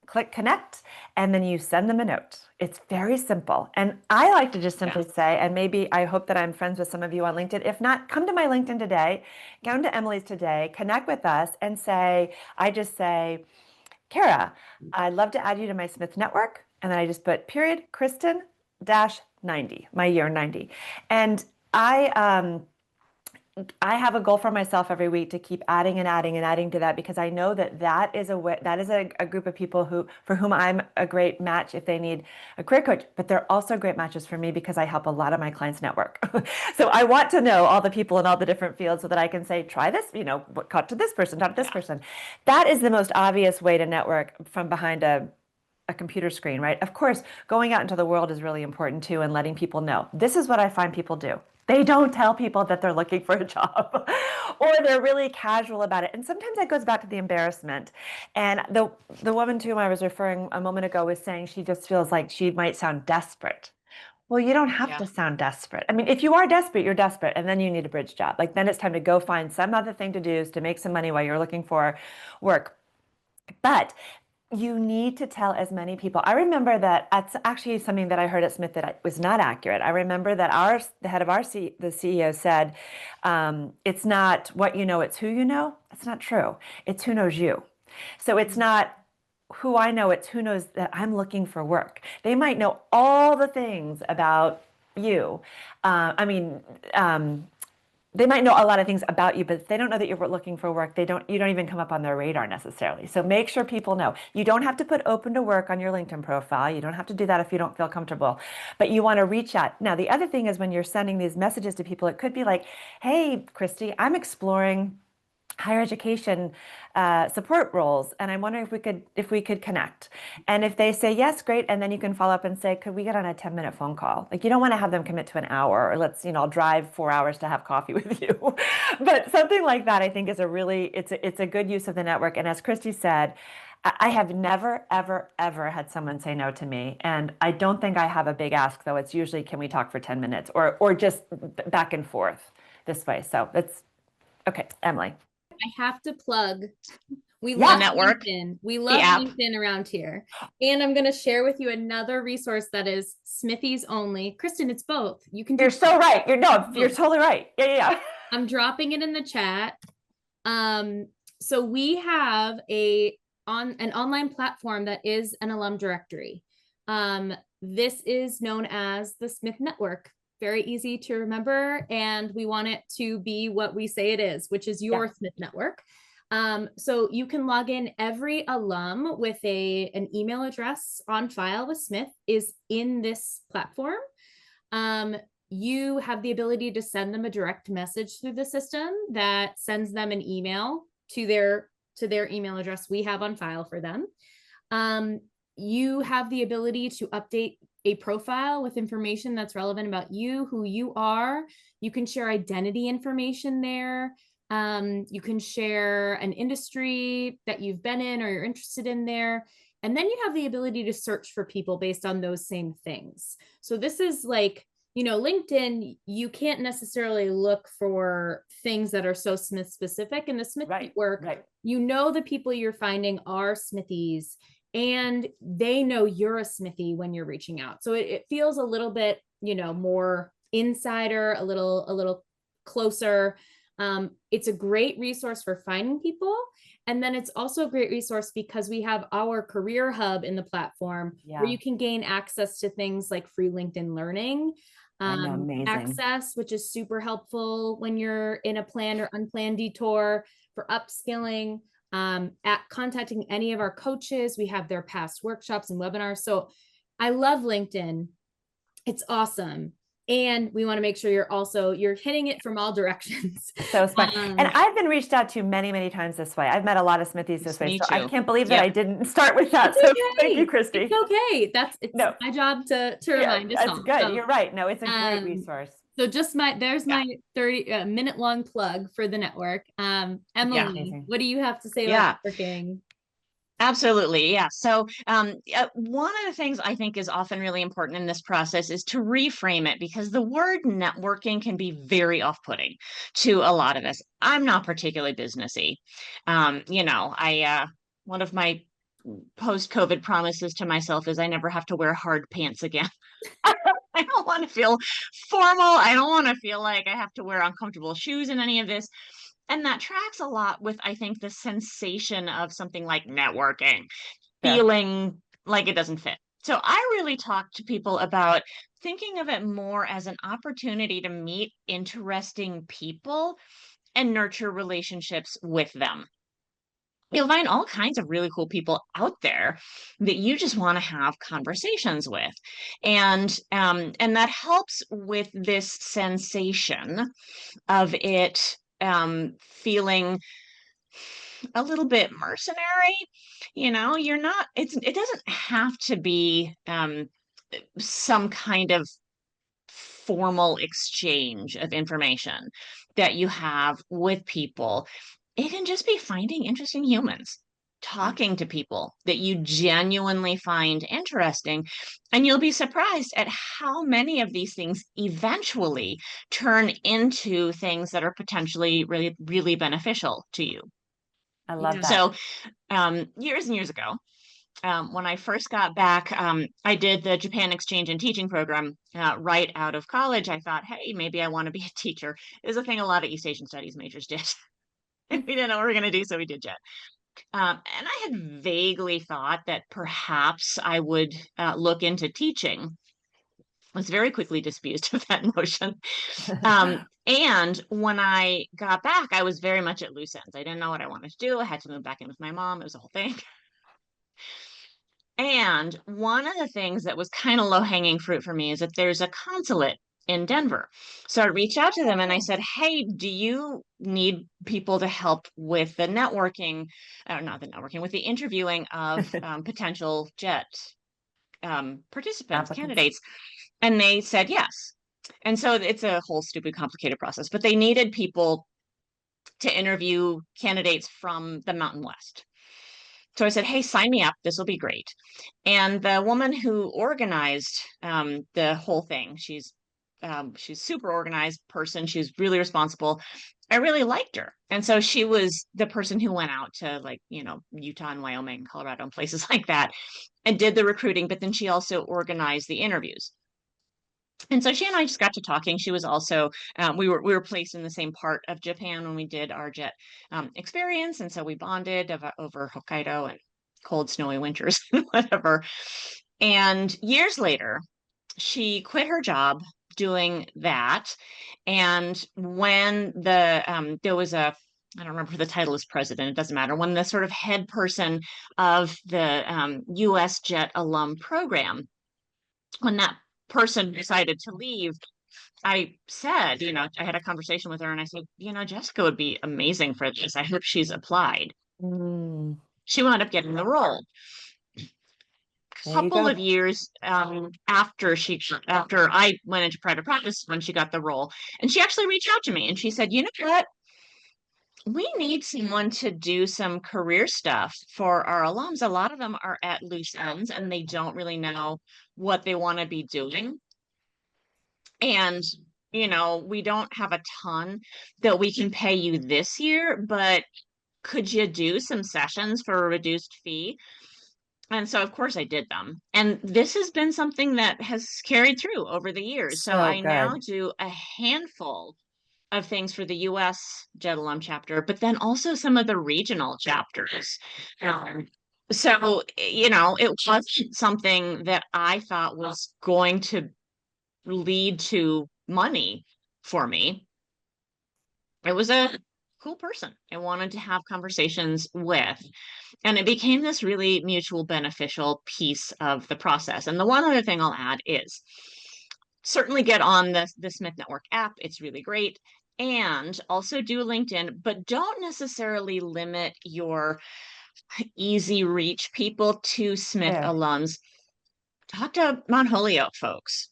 S2: click connect, and then you send them a note. It's very simple. And I like to just simply say, and maybe I hope that I'm friends with some of you on LinkedIn. If not, come to my LinkedIn today, go to Emily's today, connect with us and I just say, Kara, I'd love to add you to my Smith Network. And then I just put period, Kristin -90, my year 90. And I have a goal for myself every week to keep adding and adding and adding to that, because I know that is a group of people for whom I'm a great match if they need a career coach, but they're also great matches for me because I help a lot of my clients network. So I want to know all the people in all the different fields so that I can say, try this, talk to this person, talk to this person. That is the most obvious way to network from behind a computer screen, right? Of course, going out into the world is really important too, and letting people know. This is what I find people do. They don't tell people that they're looking for a job or they're really casual about it. And sometimes that goes back to the embarrassment. And the woman to whom I was referring a moment ago was saying she just feels like she might sound desperate. Well, you don't have to sound desperate. I mean, if you are desperate, you're desperate, and then you need a bridge job. Like then it's time to go find some other thing to do to make some money while you're looking for work. But you need to tell as many people. I remember that that's actually something that I heard at Smith that was not accurate. I remember that the head of the CEO said, it's not what you know, it's who you know. That's not true. It's who knows you. So it's not who I know, it's who knows that I'm looking for work. They might know all the things about you. They might know a lot of things about you, but if they don't know that you're looking for work, you don't even come up on their radar necessarily. So make sure people know. You don't have to put open to work on your LinkedIn profile. You don't have to do that if you don't feel comfortable, but you want to reach out. Now, the other thing is when you're sending these messages to people, it could be like, hey, Christy, I'm exploring higher education support roles, and I'm wondering if we could connect. And if they say yes, great, and then you can follow up and say, could we get on a 10-minute phone call? Like, you don't want to have them commit to an hour, or I'll drive 4 hours to have coffee with you. But something like that, I think, is it's a good use of the network. And as Christy said, I have never, ever, ever had someone say no to me. And I don't think I have a big ask, though. It's usually, can we talk for 10 minutes or just back and forth this way. So that's okay, Emily.
S1: I have to plug. We
S2: Yeah.
S1: love
S3: Network.
S1: LinkedIn. We love
S3: app.
S1: LinkedIn around here. And I'm going to share with you another resource that is Smithies only. Kristin, it's both. You can do
S2: You're so right. You're totally right. Yeah.
S1: I'm dropping it in the chat. So we have an online platform that is an alum directory. This is known as the Smith Network. Very easy to remember, and we want it to be what we say it is, which is your Smith Network. So you can log in. Every alum with an email address on file with Smith is in this platform. You have the ability to send them a direct message through the system that sends them an email to their email address we have on file for them. You have the ability to update a profile with information that's relevant about you, who you are. You can share identity information there. You can share an industry that you've been in or you're interested in there. And then you have the ability to search for people based on those same things. So this is like, LinkedIn, you can't necessarily look for things that are so Smith specific. In the Smith network, the people you're finding are Smithies, and they know you're a Smithie when you're reaching out. So it feels a little bit, more insider, a little closer. It's a great resource for finding people. And then it's also a great resource because we have our career hub in the platform where you can gain access to things like free LinkedIn learning access, which is super helpful when you're in a planned or unplanned detour for upskilling. At contacting any of our coaches, we have their past workshops and webinars. So I love LinkedIn. It's awesome. And we want to make sure you're hitting it from all directions.
S2: So smart. And I've been reached out to many, many times this way. I've met a lot of Smithies this way. So I can't believe that I didn't start with that. So thank you, Kristin.
S1: It's okay. It's my job to remind us all.
S2: That's good. So, you're right. No, it's a great resource.
S1: So just my 30-minute long plug for the network. Emily, what do you have to say about networking?
S3: Absolutely. Yeah. So one of the things I think is often really important in this process is to reframe it, because the word networking can be very off-putting to a lot of us. I'm not particularly businessy. One of my post-COVID promises to myself is I never have to wear hard pants again. I don't want to feel formal. I don't want to feel like I have to wear uncomfortable shoes in any of this. And that tracks a lot with, I think, the sensation of something like networking, feeling like it doesn't fit. So I really talk to people about thinking of it more as an opportunity to meet interesting people and nurture relationships with them. You'll find all kinds of really cool people out there that you just want to have conversations with. And that helps with this sensation of it feeling a little bit mercenary. It doesn't have to be some kind of formal exchange of information that you have with people. It can just be finding interesting humans, talking to people that you genuinely find interesting. And you'll be surprised at how many of these things eventually turn into things that are potentially really, really beneficial to you.
S2: I love that.
S3: So years and years ago, when I first got back, I did the Japan Exchange and Teaching Program right out of college. I thought, hey, maybe I want to be a teacher. It was a thing a lot of East Asian Studies majors did. We didn't know what we were going to do, so we did JET. And I had vaguely thought that perhaps I would look into teaching. I was very quickly disabused of that notion. And when I got back, I was very much at loose ends. I didn't know what I wanted to do. I had to move back in with my mom. It was a whole thing. And one of the things that was kind of low-hanging fruit for me is that there's a consulate in Denver. So I reached out to them and I said, hey, do you need people to help with the networking, with the interviewing of potential JET participants, candidates? And they said yes. And so it's a whole stupid, complicated process, but they needed people to interview candidates from the Mountain West. So I said, hey, sign me up. This will be great. And the woman who organized the whole thing, she's super organized person. She's really responsible. I really liked her. And so she was the person who went out to Utah and Wyoming, Colorado, and places like that and did the recruiting. But then she also organized the interviews. And so she and I just got to talking. She was also, we were placed in the same part of Japan when we did our JET experience. And so we bonded over Hokkaido and cold, snowy winters, whatever. And years later, she quit her job doing that. And when there was a I don't remember if the title is president, it doesn't matter, when the sort of head person of the US Jet alum program, when that person decided to leave, I said, I had a conversation with her and I said, Jessica would be amazing for this. I hope she's applied.
S2: Mm,
S3: She wound up getting the role.
S2: there you
S3: Couple
S2: go.
S3: of years after I went into private practice, when she got the role, and she actually reached out to me and she said, you know what? We need someone to do some career stuff for our alums. A lot of them are at loose ends and they don't really know what they want to be doing. And, we don't have a ton that we can pay you this year, but could you do some sessions for a reduced fee? And so, of course, I did them. And this has been something that has carried through over the years. So
S2: So
S3: I now
S2: good.
S3: do a handful of things for the US Jet Alum chapter, but then also some of the regional chapters. So, it wasn't something that I thought was going to lead to money for me. It was a cool person I wanted to have conversations with. And it became this really mutual beneficial piece of the process. And the one other thing I'll add is certainly get on the Smith Network app. It's really great. And also do LinkedIn, but don't necessarily limit your easy reach people to Smith
S2: Fair.
S3: alums. Talk to Mount Holyoke folks.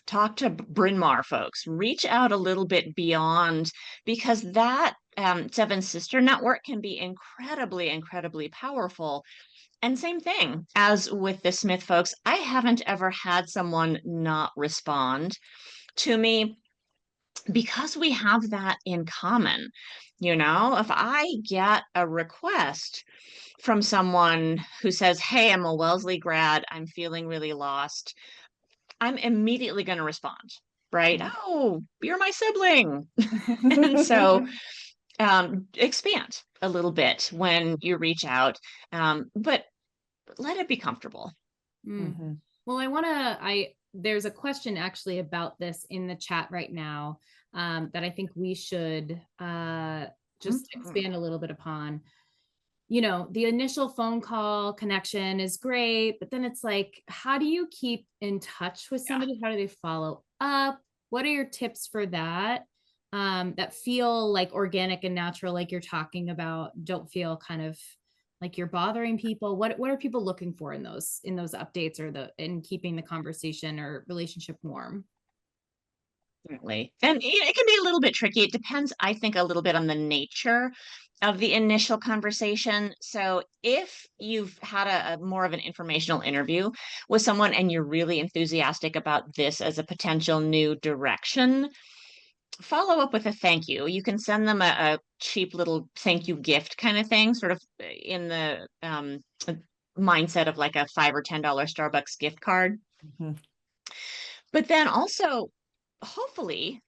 S3: Talk to Bryn Mawr folks. Reach out a little bit beyond, because that Seven Sister Network can be incredibly, incredibly powerful. And same thing as with the Smith folks, I haven't ever had someone not respond to me because we have that in common. If I get a request from someone who says, hey, I'm a Wellesley grad, I'm feeling really lost, I'm immediately going to respond, right? Oh, you're my sibling. And so expand a little bit when you reach out, but let it be comfortable.
S1: Mm. Well, there's a question actually about this in the chat right now that I think we should just expand a little bit upon. The initial phone call connection is great, but then it's like, how do you keep in touch with somebody? How do they follow up? What are your tips for that? That feel like organic and natural, like you're talking about, don't feel kind of like you're bothering people. What are people looking for in those updates, or in keeping the conversation or relationship warm?
S3: Definitely. And it can be a little bit tricky. It depends, I think, a little bit on the nature of the initial conversation. So if you've had a more of an informational interview with someone and you're really enthusiastic about this as a potential new direction, follow up with a thank you. You can send them a cheap little thank you gift kind of thing, sort of in the mindset of like a $5 or $10 Starbucks gift card. But then also, hopefully,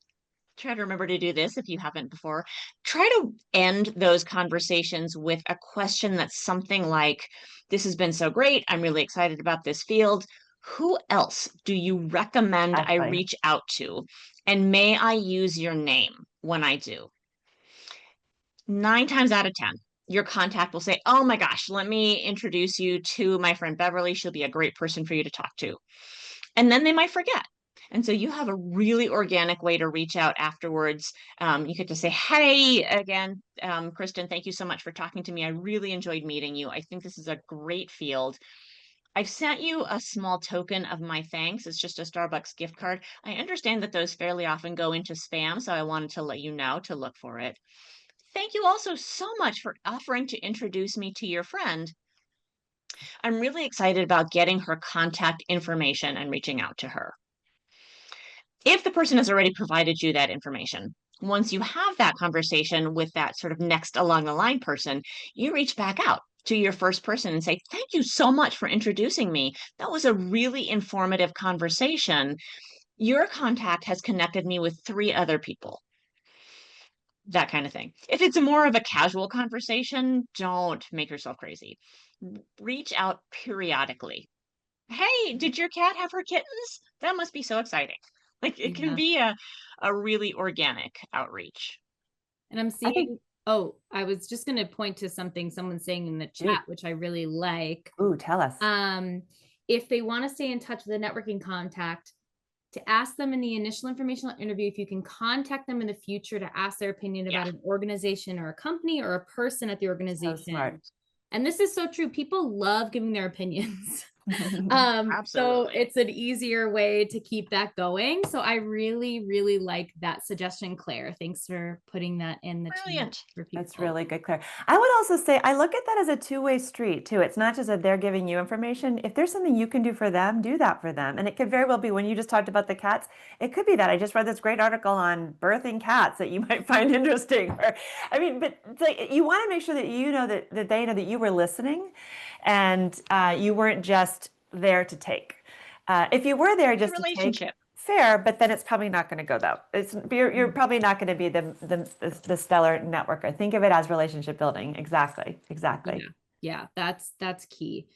S3: try to remember to do this if you haven't before. Try to end those conversations with a question that's something like, this has been so great. I'm really excited about this field. Who else do you recommend I reach out to? And may I use your name when I do? 9 times out of 10, your contact will say, oh my gosh, let me introduce you to my friend Beverly. She'll be a great person for you to talk to. And then they might forget. And so you have a really organic way to reach out afterwards. You get to say, hey, again, Kristin, thank you so much for talking to me. I really enjoyed meeting you. I think this is a great field. I've sent you a small token of my thanks. It's just a Starbucks gift card. I understand that those fairly often go into spam, so I wanted to let you know to look for it. Thank you also so much for offering to introduce me to your friend. I'm really excited about getting her contact information and reaching out to her. If the person has already provided you that information, once you have that conversation with that sort of next along the line person, you reach back out to your first person and say, thank you so much for introducing me. That was a really informative conversation. Your contact has connected me with 3 other people. That kind of thing. If it's more of a casual conversation, don't make yourself crazy. Reach out periodically. Hey, did your cat have her kittens? That must be so exciting. Like it can be a really organic outreach.
S1: And I'm seeing Oh, I was just going to point to something someone's saying in the chat, which I really like.
S2: Ooh, tell us.
S1: If they want to stay in touch with a networking contact, to ask them in the initial informational interview if you can contact them in the future to ask their opinion about an organization or a company or a person at the organization.
S2: So smart.
S1: And this is so true. People love giving their opinions. So
S3: Absolutely.
S1: it's an easier way to keep that going. So I really, really like that suggestion, Claire. Thanks for putting that in the
S3: Brilliant.
S1: chat for people.
S2: That's really good, Claire. I would also say I look at that as a two-way street too. It's not just that they're giving you information. If there's something you can do for them, do that for them. And it could very well be, when you just talked about the cats, it could be that I just read this great article on birthing cats that you might find interesting. Or, I mean, but it's like, you want to make sure that you know that they know that you were listening, and you weren't just there to take. If you were there just to take, fair, but then it's probably not going to go that. You're probably not going to be the stellar networker. Think of it as relationship building. Exactly.
S1: Yeah, that's key.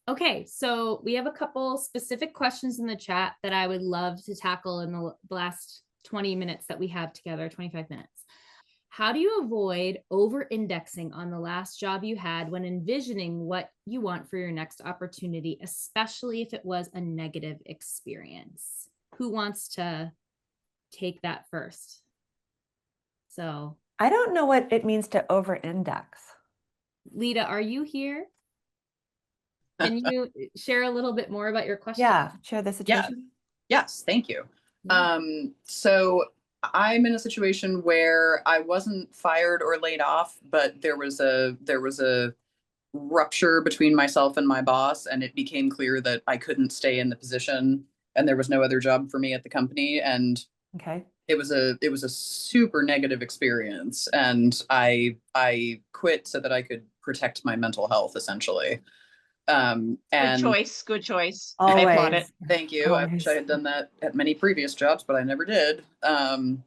S1: Okay, so we have a couple specific questions in the chat that I would love to tackle in the last 20 minutes that we have together, 25 minutes. How do you avoid over-indexing on the last job you had when envisioning what you want for your next opportunity, especially if it was a negative experience? Who wants to take that first? So
S2: I don't know what it means to over-index.
S1: Lita, are you here? Can you share a little bit more about your question?
S2: Yeah, share the situation.
S4: Yes, thank you. So I'm in a situation where I wasn't fired or laid off, but there was a rupture between myself and my boss, and it became clear that I couldn't stay in the position, and there was no other job for me at the company. And it was a super negative experience, and I quit so that I could protect my mental health, essentially.
S3: And good choice.
S2: Always.
S3: I applaud it.
S4: Thank you. I wish I had done that at many previous jobs, but I never did. And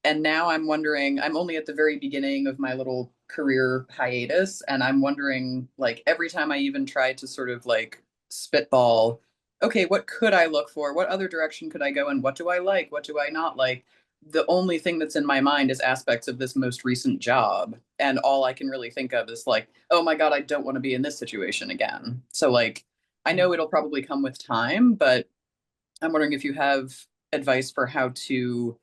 S4: now I'm wondering, I'm only at the very beginning of my little career hiatus, and I'm wondering, like, every time I even try to sort of like spitball, okay, what could I look for? What other direction could I go in? What do I like? What do I not like? The only thing that's in my mind is aspects of this most recent job. And all I can really think of is like, oh my God, I don't want to be in this situation again. So like, I know it'll probably come with time, but I'm wondering if you have advice for how to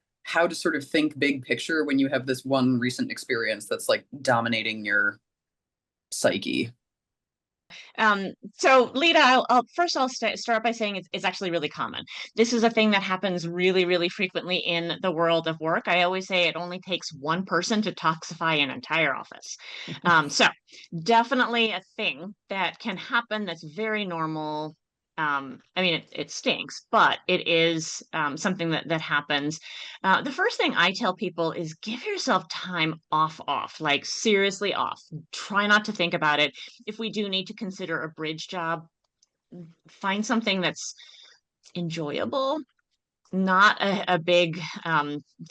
S4: sort of think big picture when you have this one recent experience that's like dominating your psyche.
S3: So Lita, I'll start by saying it's actually really common. This is a thing that happens really, really frequently in the world of work. I always say it only takes one person to toxify an entire office. So definitely a thing that can happen that's very normal. I mean, it stinks, but it is something that happens. The first thing I tell people is give yourself time off, like seriously off. Try not to think about it. If we do need to consider a bridge job, find something that's enjoyable, not a big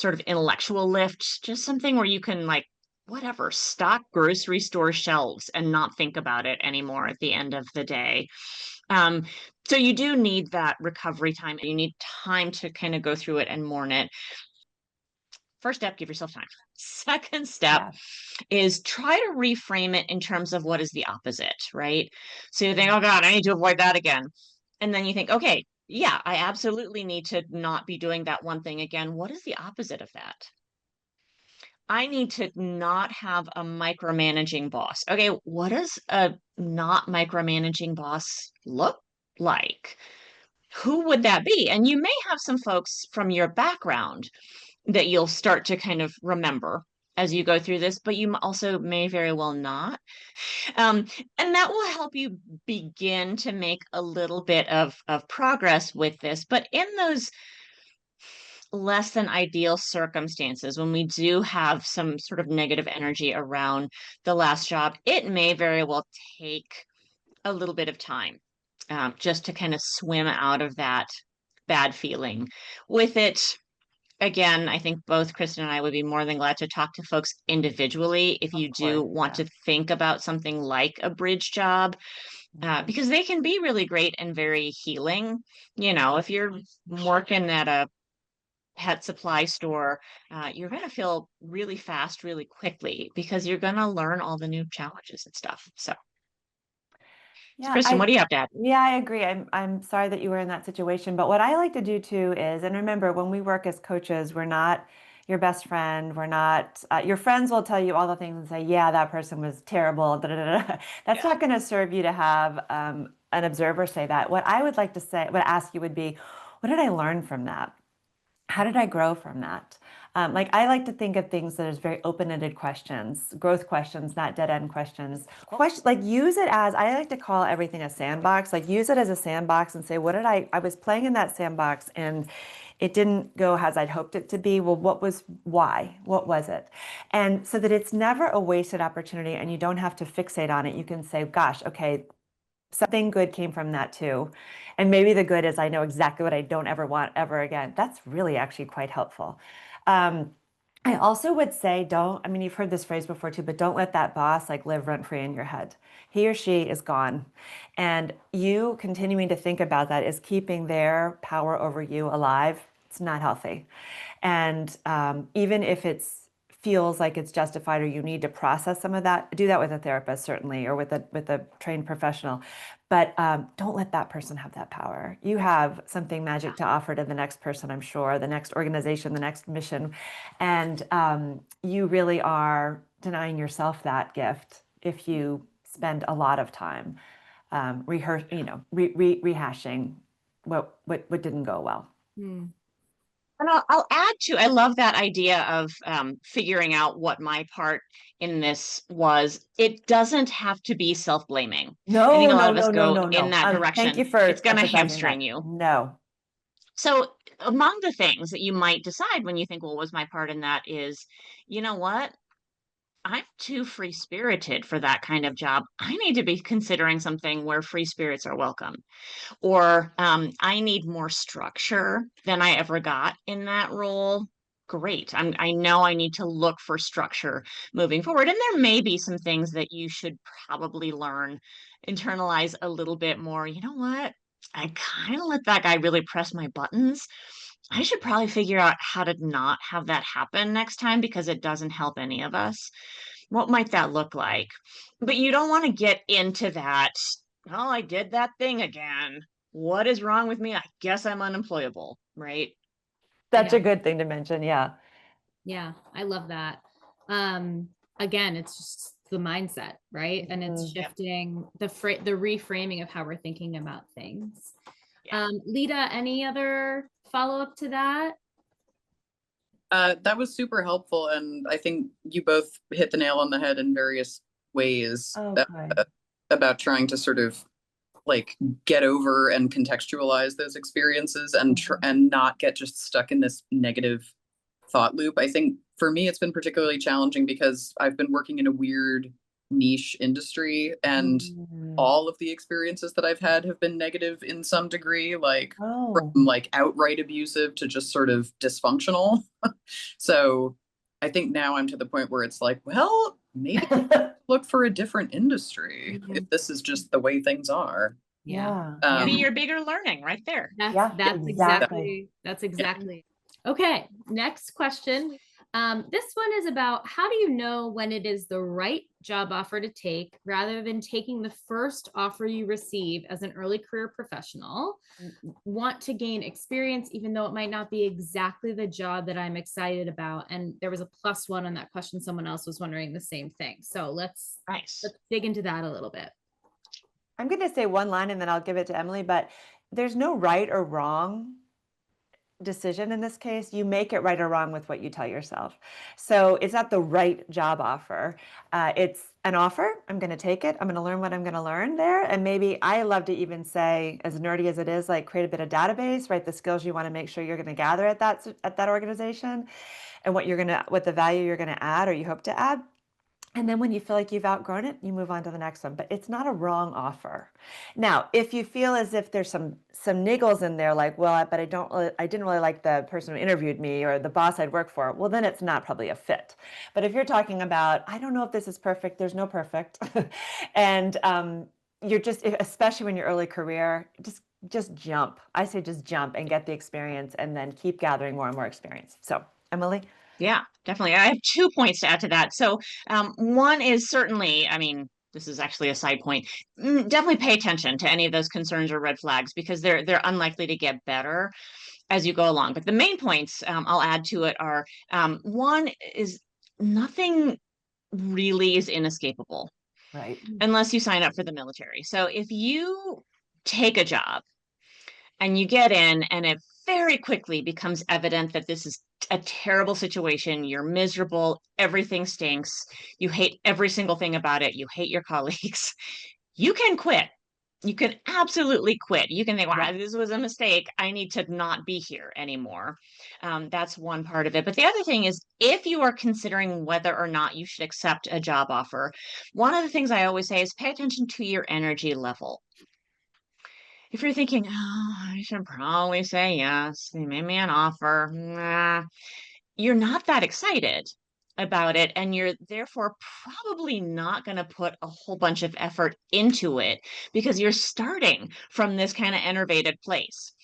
S3: sort of intellectual lift, just something where you can like whatever, stock grocery store shelves and not think about it anymore at the end of the day. So you do need that recovery time. You need time to kind of go through it and mourn it. First step, give yourself time. Second step is try to reframe it in terms of what is the opposite, right? So you think, oh God, I need to avoid that again. And then you think, okay, yeah, I absolutely need to not be doing that one thing again. What is the opposite of that? I need to not have a micromanaging boss. Okay, what does a not micromanaging boss look like? Who would that be? And you may have some folks from your background that you'll start to kind of remember as you go through this, but you also may very well not. And that will help you begin to make a little bit of progress with this. But in those less than ideal circumstances, when we do have some sort of negative energy around the last job, it may very well take a little bit of time just to kind of swim out of that bad feeling. With it, again, I think both Kristin and I would be more than glad to talk to folks individually if you do want to think about something like a bridge job, because they can be really great and very healing. You know, if you're working at a pet supply store, you're going to feel really fast, really quickly, because you're going to learn all the new challenges and stuff. So,
S2: Yeah,
S3: Kristin, what do you have to add?
S2: yeah, I agree. I'm sorry that you were in that situation, but what I like to do too is, and remember, when we work as coaches, we're not your best friend. We're not your friends will tell you all the things and say, yeah, that person was terrible. Da, da, da, da. That's
S3: Yeah.
S2: not going to serve you to have an observer say that. What I would like to say, would ask you would be, what did I learn from that? How did I grow from that? Like I like to think of things that as very open-ended questions, growth questions, not dead-end questions. Like use it as, I like to call everything a sandbox. Like use it as a sandbox and say, what did I was playing in that sandbox and it didn't go as I'd hoped it to be. Well, why? What was it? And so that it's never a wasted opportunity and you don't have to fixate on it. You can say, gosh, okay, something good came from that too. And maybe the good is I know exactly what I don't ever want ever again. That's really actually quite helpful. I also would say I mean, you've heard this phrase before too, but don't let that boss like live rent free in your head. He or she is gone. And you continuing to think about that is keeping their power over you alive. It's not healthy. And even if feels like it's justified or you need to process some of that, do that with a therapist certainly, or with a trained professional. But don't let that person have that power. You have something magic to offer to the next person, I'm sure, the next organization, the next mission, and you really are denying yourself that gift if you spend a lot of time rehashing what didn't go well.
S1: Hmm.
S3: And I'll add to, I love that idea of figuring out what my part in this was. It doesn't have to be self-blaming. I
S2: No,
S3: think a lot
S2: no,
S3: of us
S2: no, no,
S3: go
S2: no,
S3: in
S2: no.
S3: that
S2: Thank
S3: direction.
S2: you for
S3: It's going to
S2: emphasizing that.
S3: hamstring you.
S2: No.
S3: So among the things that you might decide when you think, well, what was my part in that is, you know what? I'm too free spirited for that kind of job. I need to be considering something where free spirits are welcome. Or I need more structure than I ever got in that role. Great. I know I need to look for structure moving forward. And there may be some things that you should probably learn, internalize a little bit more. You know what? I kind of let that guy really press my buttons. I should probably figure out how to not have that happen next time because it doesn't help any of us. What might that look like? But you don't want to get into that. Oh, I did that thing again. What is wrong with me? I guess I'm unemployable, right?
S2: Such
S1: Yeah.
S2: a good thing to mention. Yeah.
S1: Yeah, I love that. Again, it's just the mindset, right? And it's
S2: Mhm.
S1: shifting the reframing of how we're thinking about things.
S3: Yeah.
S1: Lita, any other follow-up to that?
S4: That was super helpful, and I think you both hit the nail on the head in various ways
S2: Okay.
S4: about trying to sort of like get over and contextualize those experiences and and not get just stuck in this negative thought loop. I think for me, it's been particularly challenging because I've been working in a weird niche industry, and
S2: Mm.
S4: all of the experiences that I've had have been negative in some degree, like
S2: Oh.
S4: from like outright abusive to just sort of dysfunctional. So I think now I'm to the point where it's like, well, maybe look for a different industry if this is just the way things are.
S1: Yeah.
S2: Yeah.
S3: Maybe
S1: Yeah.
S3: your bigger learning right there.
S2: Yeah, exactly.
S1: That's exactly. Okay, next question. This one is about how do you know when it is the right job offer to take rather than taking the first offer you receive as an early career professional? Want to gain experience, even though it might not be exactly the job that I'm excited about. And there was a +1 on that question. Someone else was wondering the same thing. So let's
S3: Nice.
S1: dig into that a little bit.
S2: I'm going to say one line and then I'll give it to Emily, but there's no right or wrong decision in this case. You make it right or wrong with what you tell yourself. So it's not the right job offer. It's an offer. I'm going to take it. I'm going to learn what I'm going to learn there. And maybe I love to even say, as nerdy as it is, like create a bit of database, right? The skills you want to make sure you're going to gather at that organization and what the value you're going to add or you hope to add. And then when you feel like you've outgrown it, you move on to the next one. But it's not a wrong offer. Now, if you feel as if there's some niggles in there, like, well, but I didn't really like the person who interviewed me or the boss I'd work for, well, then it's not probably a fit. But if you're talking about, I don't know if this is perfect, there's no perfect, and you're just, especially when you're early career, just just jump. I say just jump and get the experience and then keep gathering more and more experience. So, Emily?
S3: Yeah, definitely. I have 2 points to add to that. So, one is certainly, I mean, this is actually a side point. Definitely pay attention to any of those concerns or red flags because they're unlikely to get better as you go along. But the main points I'll add to it are one is nothing really is inescapable
S2: Right.
S3: unless you sign up for the military. So if you take a job and you get in and it very quickly becomes evident that this is a terrible situation, you're miserable, everything stinks, you hate every single thing about it, you hate your colleagues, you can quit. You can absolutely quit. You can think, wow, this was a mistake. I need to not be here anymore. That's one part of it. But the other thing is, if you are considering whether or not you should accept a job offer, one of the things I always say is pay attention to your energy level. If you're thinking, oh, I should probably say yes, they made me an offer, nah, you're not that excited about it, and you're therefore probably not going to put a whole bunch of effort into it because you're starting from this kind of enervated place.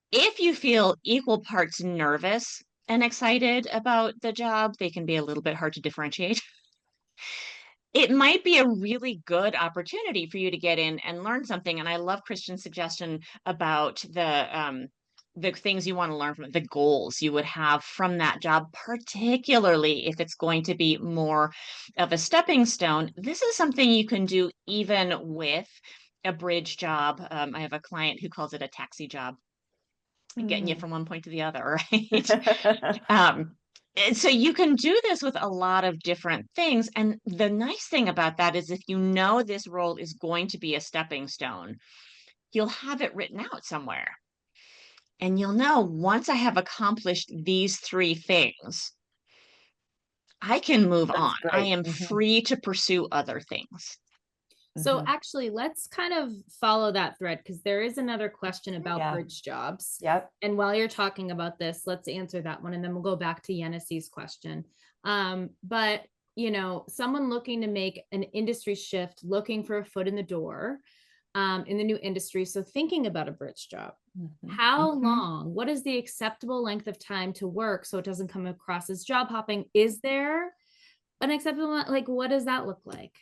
S3: If you feel equal parts nervous and excited about the job, they can be a little bit hard to differentiate. It might be a really good opportunity for you to get in and learn something. And I love Christian's suggestion about the things you want to learn from it, the goals you would have from that job, particularly if it's going to be more of a stepping stone. This is something you can do even with a bridge job. I have a client who calls it a taxi job, getting you from one point to the other, right? And so you can do this with a lot of different things. And the nice thing about that is if you know this role is going to be a stepping stone, you'll have it written out somewhere. And you'll know once I have accomplished these 3 things, I can move on. I am free to pursue other things.
S1: So actually, let's kind of follow that thread because there is another question about bridge jobs.
S2: Yep.
S1: And while you're talking about this, let's answer that one and then we'll go back to Yennesee's question. But someone looking to make an industry shift, looking for a foot in the door in the new industry. So thinking about a bridge job, how long, what is the acceptable length of time to work so it doesn't come across as job hopping? Is there an acceptable, like, what does that look like?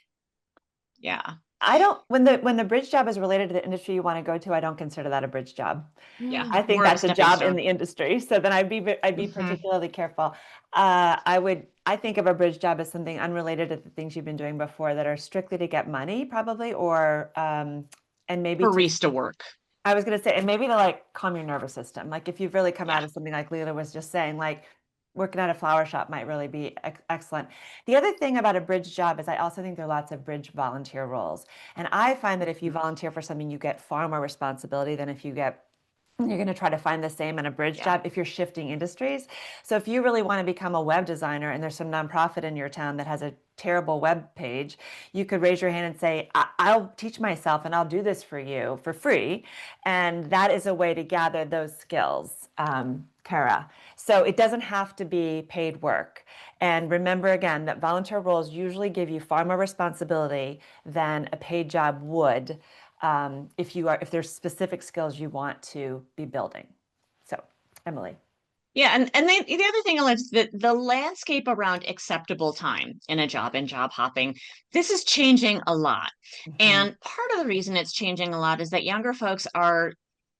S3: Yeah.
S2: I don't, when the bridge job is related to the industry you want to go to, I don't consider that a bridge job.
S3: Yeah.
S2: I think that's a job in the industry. So then I'd be particularly careful. I think of a bridge job as something unrelated to the things you've been doing before that are strictly to get money probably, or, and maybe
S3: barista work.
S2: I was going to say, and maybe to like calm your nervous system. Like if you've really come out of something like Leila was just saying, like working at a flower shop might really be excellent. The other thing about a bridge job is I also think there are lots of bridge volunteer roles. And I find that if you volunteer for something, you get far more responsibility than if you're going to try to find the same in a bridge job if you're shifting industries. So if you really want to become a web designer and there's some nonprofit in your town that has a terrible web page, you could raise your hand and say, I'll teach myself and I'll do this for you for free. And that is a way to gather those skills, Kara. So it doesn't have to be paid work. And remember again that volunteer roles usually give you far more responsibility than a paid job would if there's specific skills you want to be building. So, Emily.
S3: Yeah, and the other thing is that the landscape around acceptable time in a job and job hopping, this is changing a lot. And part of the reason it's changing a lot is that younger folks are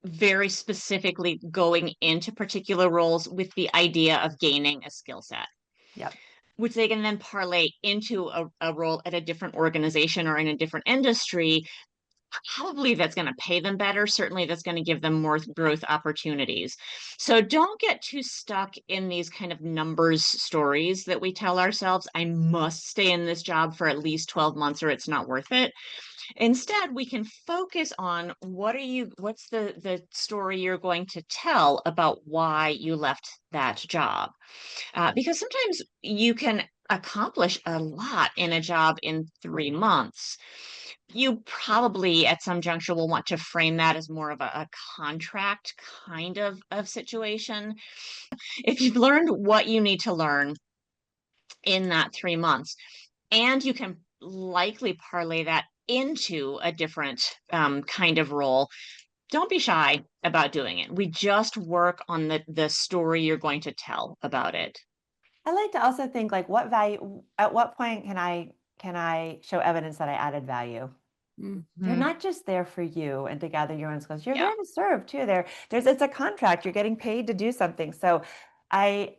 S3: very specifically going into particular roles with the idea of gaining a skill set.
S2: Yep.
S3: Which they can then parlay into a role at a different organization or in a different industry. Probably that's going to pay them better. Certainly that's going to give them more growth opportunities. So don't get too stuck in these kind of numbers stories that we tell ourselves. I must stay in this job for at least 12 months or it's not worth it. Instead, we can focus on what's the story you're going to tell about why you left that job. Because sometimes you can accomplish a lot in a job in 3 months. You probably at some juncture will want to frame that as more of a contract kind of situation. If you've learned what you need to learn in that 3 months, and you can likely parlay that into a different kind of role, don't be shy about doing it. We just work on the story you're going to tell about it.
S2: I like to also think like what value, at what point can I show evidence that I added value? You're not just there for you and to gather your own skills. You're
S3: Yeah.
S2: there to serve too. It's a contract. You're getting paid to do something. So I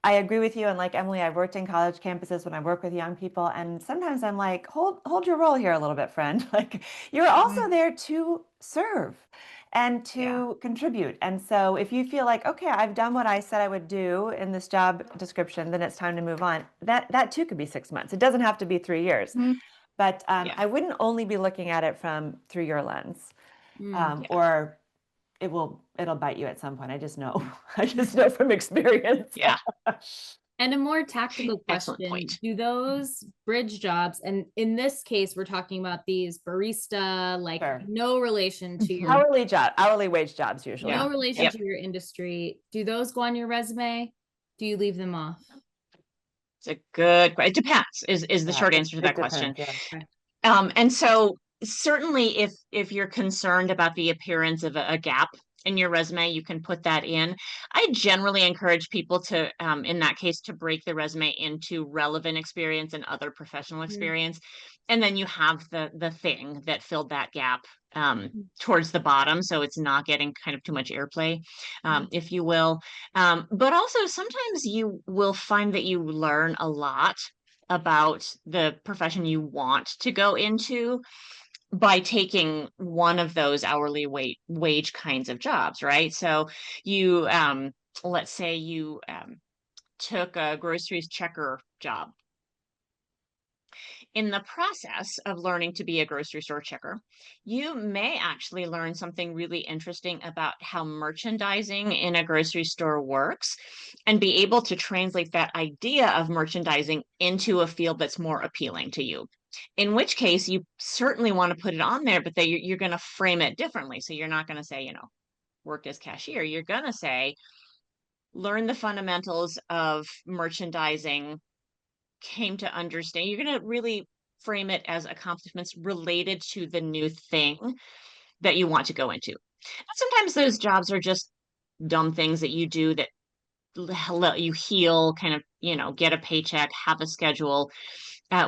S2: agree with you. And like Emily, I've worked in college campuses when I work with young people, and sometimes I'm like, hold your role here a little bit, friend. Like you're also there to serve and to contribute. And so if you feel like, okay, I've done what I said I would do in this job description, then it's time to move on. That too could be 6 months. It doesn't have to be 3 years. But I wouldn't only be looking at it through your lens, or it'll bite you at some point. I just know. I just know from experience.
S3: Yeah.
S1: And a more tactical
S3: Excellent
S1: question,
S3: point.
S1: do those bridge jobs, and in this case, we're talking about these barista, like no relation to your
S2: hourly wage jobs usually.
S1: no relation to your industry. Do those go on your resume? Do you leave them off?
S3: It's a good question. It depends is the short answer to that question. And so certainly if you're concerned about the appearance of a gap in your resume, you can put that in. I generally encourage people to, in that case, to break the resume into relevant experience and other professional experience. And then you have the thing that filled that gap towards the bottom, so it's not getting kind of too much airplay, if you will. But also sometimes you will find that you learn a lot about the profession you want to go into by taking one of those hourly wage kinds of jobs, right? So you, let's say you took a groceries checker job. In the process of learning to be a grocery store checker, you may actually learn something really interesting about how merchandising in a grocery store works and be able to translate that idea of merchandising into a field that's more appealing to you. In which case, you certainly want to put it on there, but then you're going to frame it differently. So you're not going to say, worked as cashier. You're going to say, learn the fundamentals of merchandising, came to understand. You're going to really frame it as accomplishments related to the new thing that you want to go into. And sometimes those jobs are just dumb things that you do that let you heal, kind of, get a paycheck, have a schedule,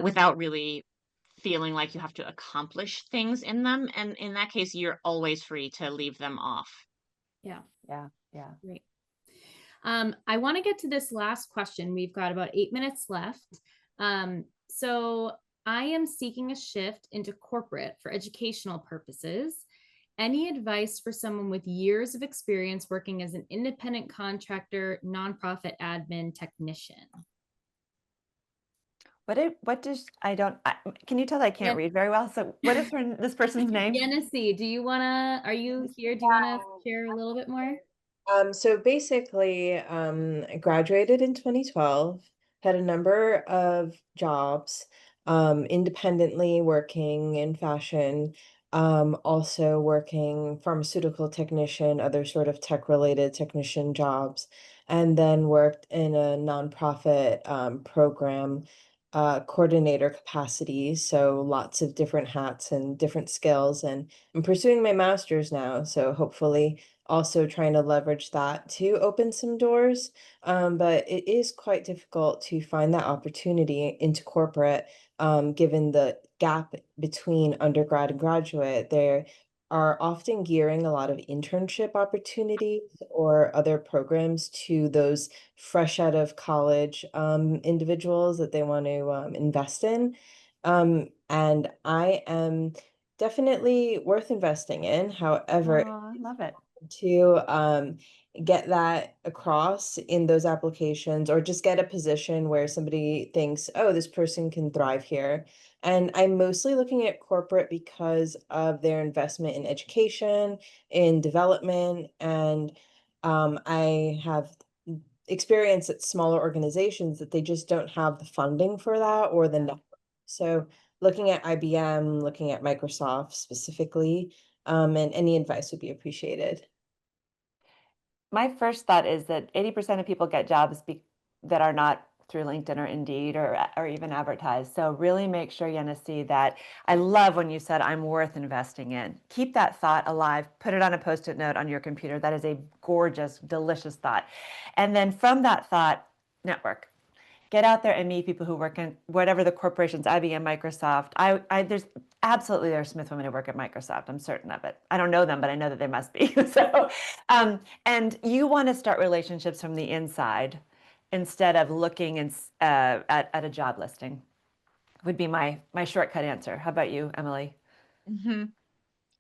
S3: without really feeling like you have to accomplish things in them. And in that case, you're always free to leave them off.
S1: Yeah. Great.
S2: I
S1: want to get to this last question. We've got about 8 minutes left. So I am seeking a shift into corporate for educational purposes. Any advice for someone with years of experience working as an independent contractor, nonprofit admin technician?
S2: Can you tell I can't read very well? So what is this person's name?
S1: Genesee, are you here? Do you want to share a little bit more?
S5: So basically, I graduated in 2012, had a number of jobs, independently working in fashion, also working pharmaceutical technician, other sort of tech-related technician jobs, and then worked in a nonprofit program coordinator capacity. So lots of different hats and different skills, and I'm pursuing my master's now. So hopefully also trying to leverage that to open some doors. But it is quite difficult to find that opportunity into corporate, given the gap between undergrad and graduate. There are often gearing a lot of internship opportunities or other programs to those fresh out of college individuals that they want to invest in. And I am definitely worth investing in. However,
S2: I love it.
S5: To get that across in those applications, or just get a position where somebody thinks, oh, this person can thrive here. And I'm mostly looking at corporate because of their investment in education, in development, and I have experience at smaller organizations that they just don't have the funding for that or the network. So looking at IBM, looking at Microsoft specifically, and any advice would be appreciated.
S2: My first thought is that 80% of people get jobs that are not through LinkedIn or Indeed or even advertise. So really make sure you see that. I love when you said, I'm worth investing in. Keep that thought alive. Put it on a Post-it note on your computer. That is a gorgeous, delicious thought. And then from that thought, network. Get out there and meet people who work in whatever the corporations, IBM, Microsoft. There's Smith women who work at Microsoft. I'm certain of it. I don't know them, but I know that they must be. So, and you want to start relationships from the inside instead of looking at a job listing. Would be my shortcut answer. How about you, Emily?
S3: Mm-hmm.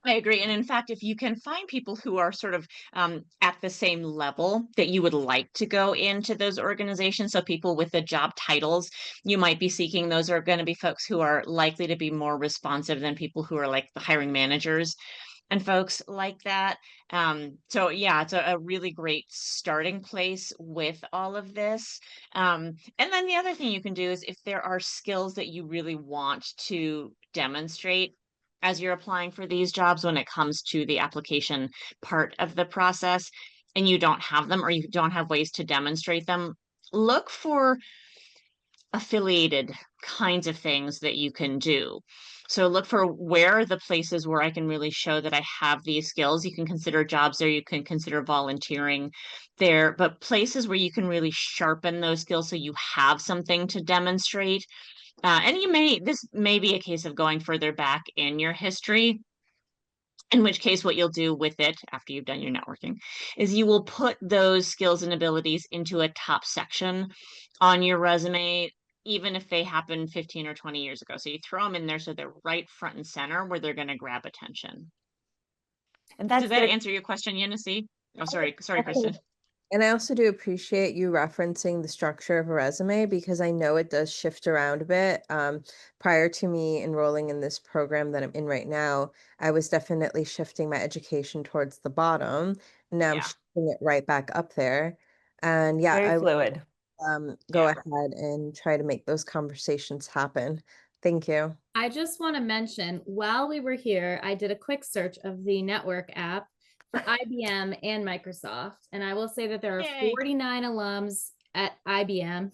S3: I agree. And in fact, if you can find people who are sort of at the same level that you would like to go into those organizations, so people with the job titles you might be seeking, those are going to be folks who are likely to be more responsive than people who are like the hiring managers and folks like that. So yeah, it's a really great starting place with all of this. And then the other thing you can do is if there are skills that you really want to demonstrate as you're applying for these jobs when it comes to the application part of the process and you don't have them or you don't have ways to demonstrate them, look for affiliated kinds of things that you can do. So look for where are the places where I can really show that I have these skills. You can consider jobs there, you can consider volunteering there, but places where you can really sharpen those skills so you have something to demonstrate. And this may be a case of going further back in your history, in which case what you'll do with it after you've done your networking is you will put those skills and abilities into a top section on your resume, even if they happened 15 or 20 years ago. So you throw them in there so they're right front and center where they're going to grab attention.
S2: And
S3: does that answer your question, Yenisei? Oh, sorry, Kristin.
S5: And I also do appreciate you referencing the structure of a resume because I know it does shift around a bit. Prior to me enrolling in this program that I'm in right now, I was definitely shifting my education towards the bottom. Now I'm shifting it right back up there. And yeah,
S2: very fluid.
S5: Go ahead and try to make those conversations happen. Thank you.
S1: I just want to mention, while we were here, I did a quick search of the network app for IBM and Microsoft. And I will say that there are 49 alums at IBM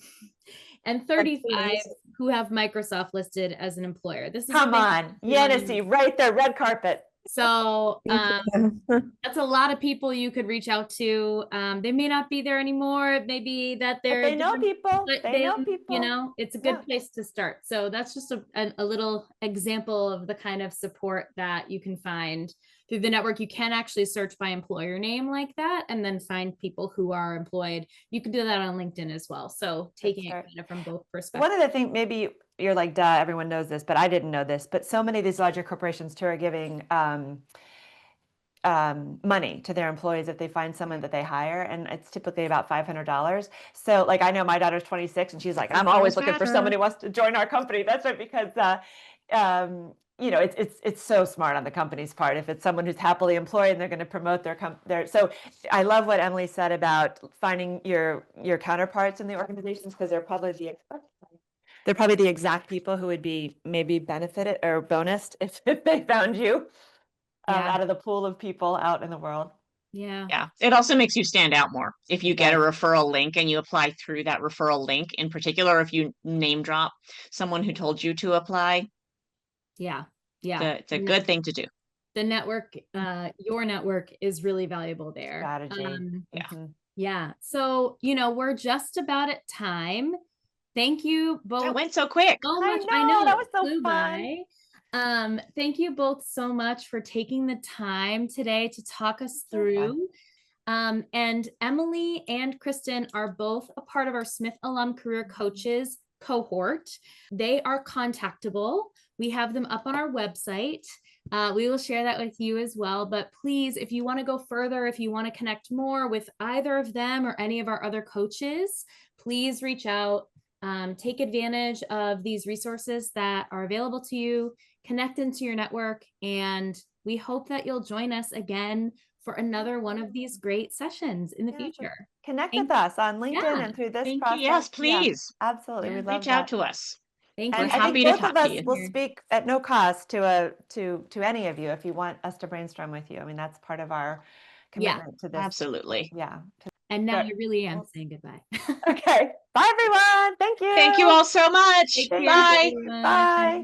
S1: and 35 who have Microsoft listed as an employer. This is
S2: Come on, Yenisei, right there, red carpet.
S1: So that's a lot of people you could reach out to. They may not be there anymore. Maybe that
S2: they know people. They know people.
S1: You know, it's a good place to start. So that's just a little example of the kind of support that you can find through the network. You can actually search by employer name like that and then find people who are employed. You can do that on LinkedIn as well. So taking it kind of from both perspectives.
S2: One of the things, maybe you're like, duh, everyone knows this, but I didn't know this, but so many of these larger corporations too are giving money to their employees if they find someone that they hire, and it's typically about $500. So like, I know my daughter's 26 and she's like, I'm always looking for someone who wants to join our company. That's right, because you know, it's so smart on the company's part. If it's someone who's happily employed and they're going to promote their so I love what Emily said about finding your counterparts in the organizations, because they're probably the exact people who would be maybe benefited or bonused if they found you out of the pool of people out in the world.
S3: Yeah. It also makes you stand out more if you get a referral link and you apply through that referral link in particular, if you name drop someone who told you to apply.
S1: Yeah.
S3: It's a good thing to do.
S1: The network, your network is really valuable there.
S2: Strategy.
S1: Yeah. So, you know, we're just about at time. Thank you both.
S3: That went so quick.
S1: So much.
S2: I know that was so
S1: flew
S2: fun.
S1: By. Thank you both so much for taking the time today to talk us through. And Emily and Kristin are both a part of our Smith Alum Career Coaches cohort. They are contactable. We have them up on our website. We will share that with you as well. But please, if you want to go further, if you want to connect more with either of them or any of our other coaches, please reach out. Take advantage of these resources that are available to you, connect into your network, and we hope that you'll join us again for another one of these great sessions in the future.
S2: Connect with us on LinkedIn and through this process.
S3: Yes, please.
S2: Yeah, absolutely. We love
S3: reach out to us.
S1: Thank
S3: you.
S1: you.
S3: We're happy to talk to you.
S2: We'll speak at no cost to any of you if you want us to brainstorm with you. I mean, that's part of our commitment to this.
S3: Absolutely.
S2: Yeah.
S1: And now
S2: Good.
S1: I really am saying goodbye.
S2: Okay. Bye, everyone. Thank you.
S3: Thank you all so much.
S1: Take care,
S3: Bye.
S1: everyone.
S2: Bye.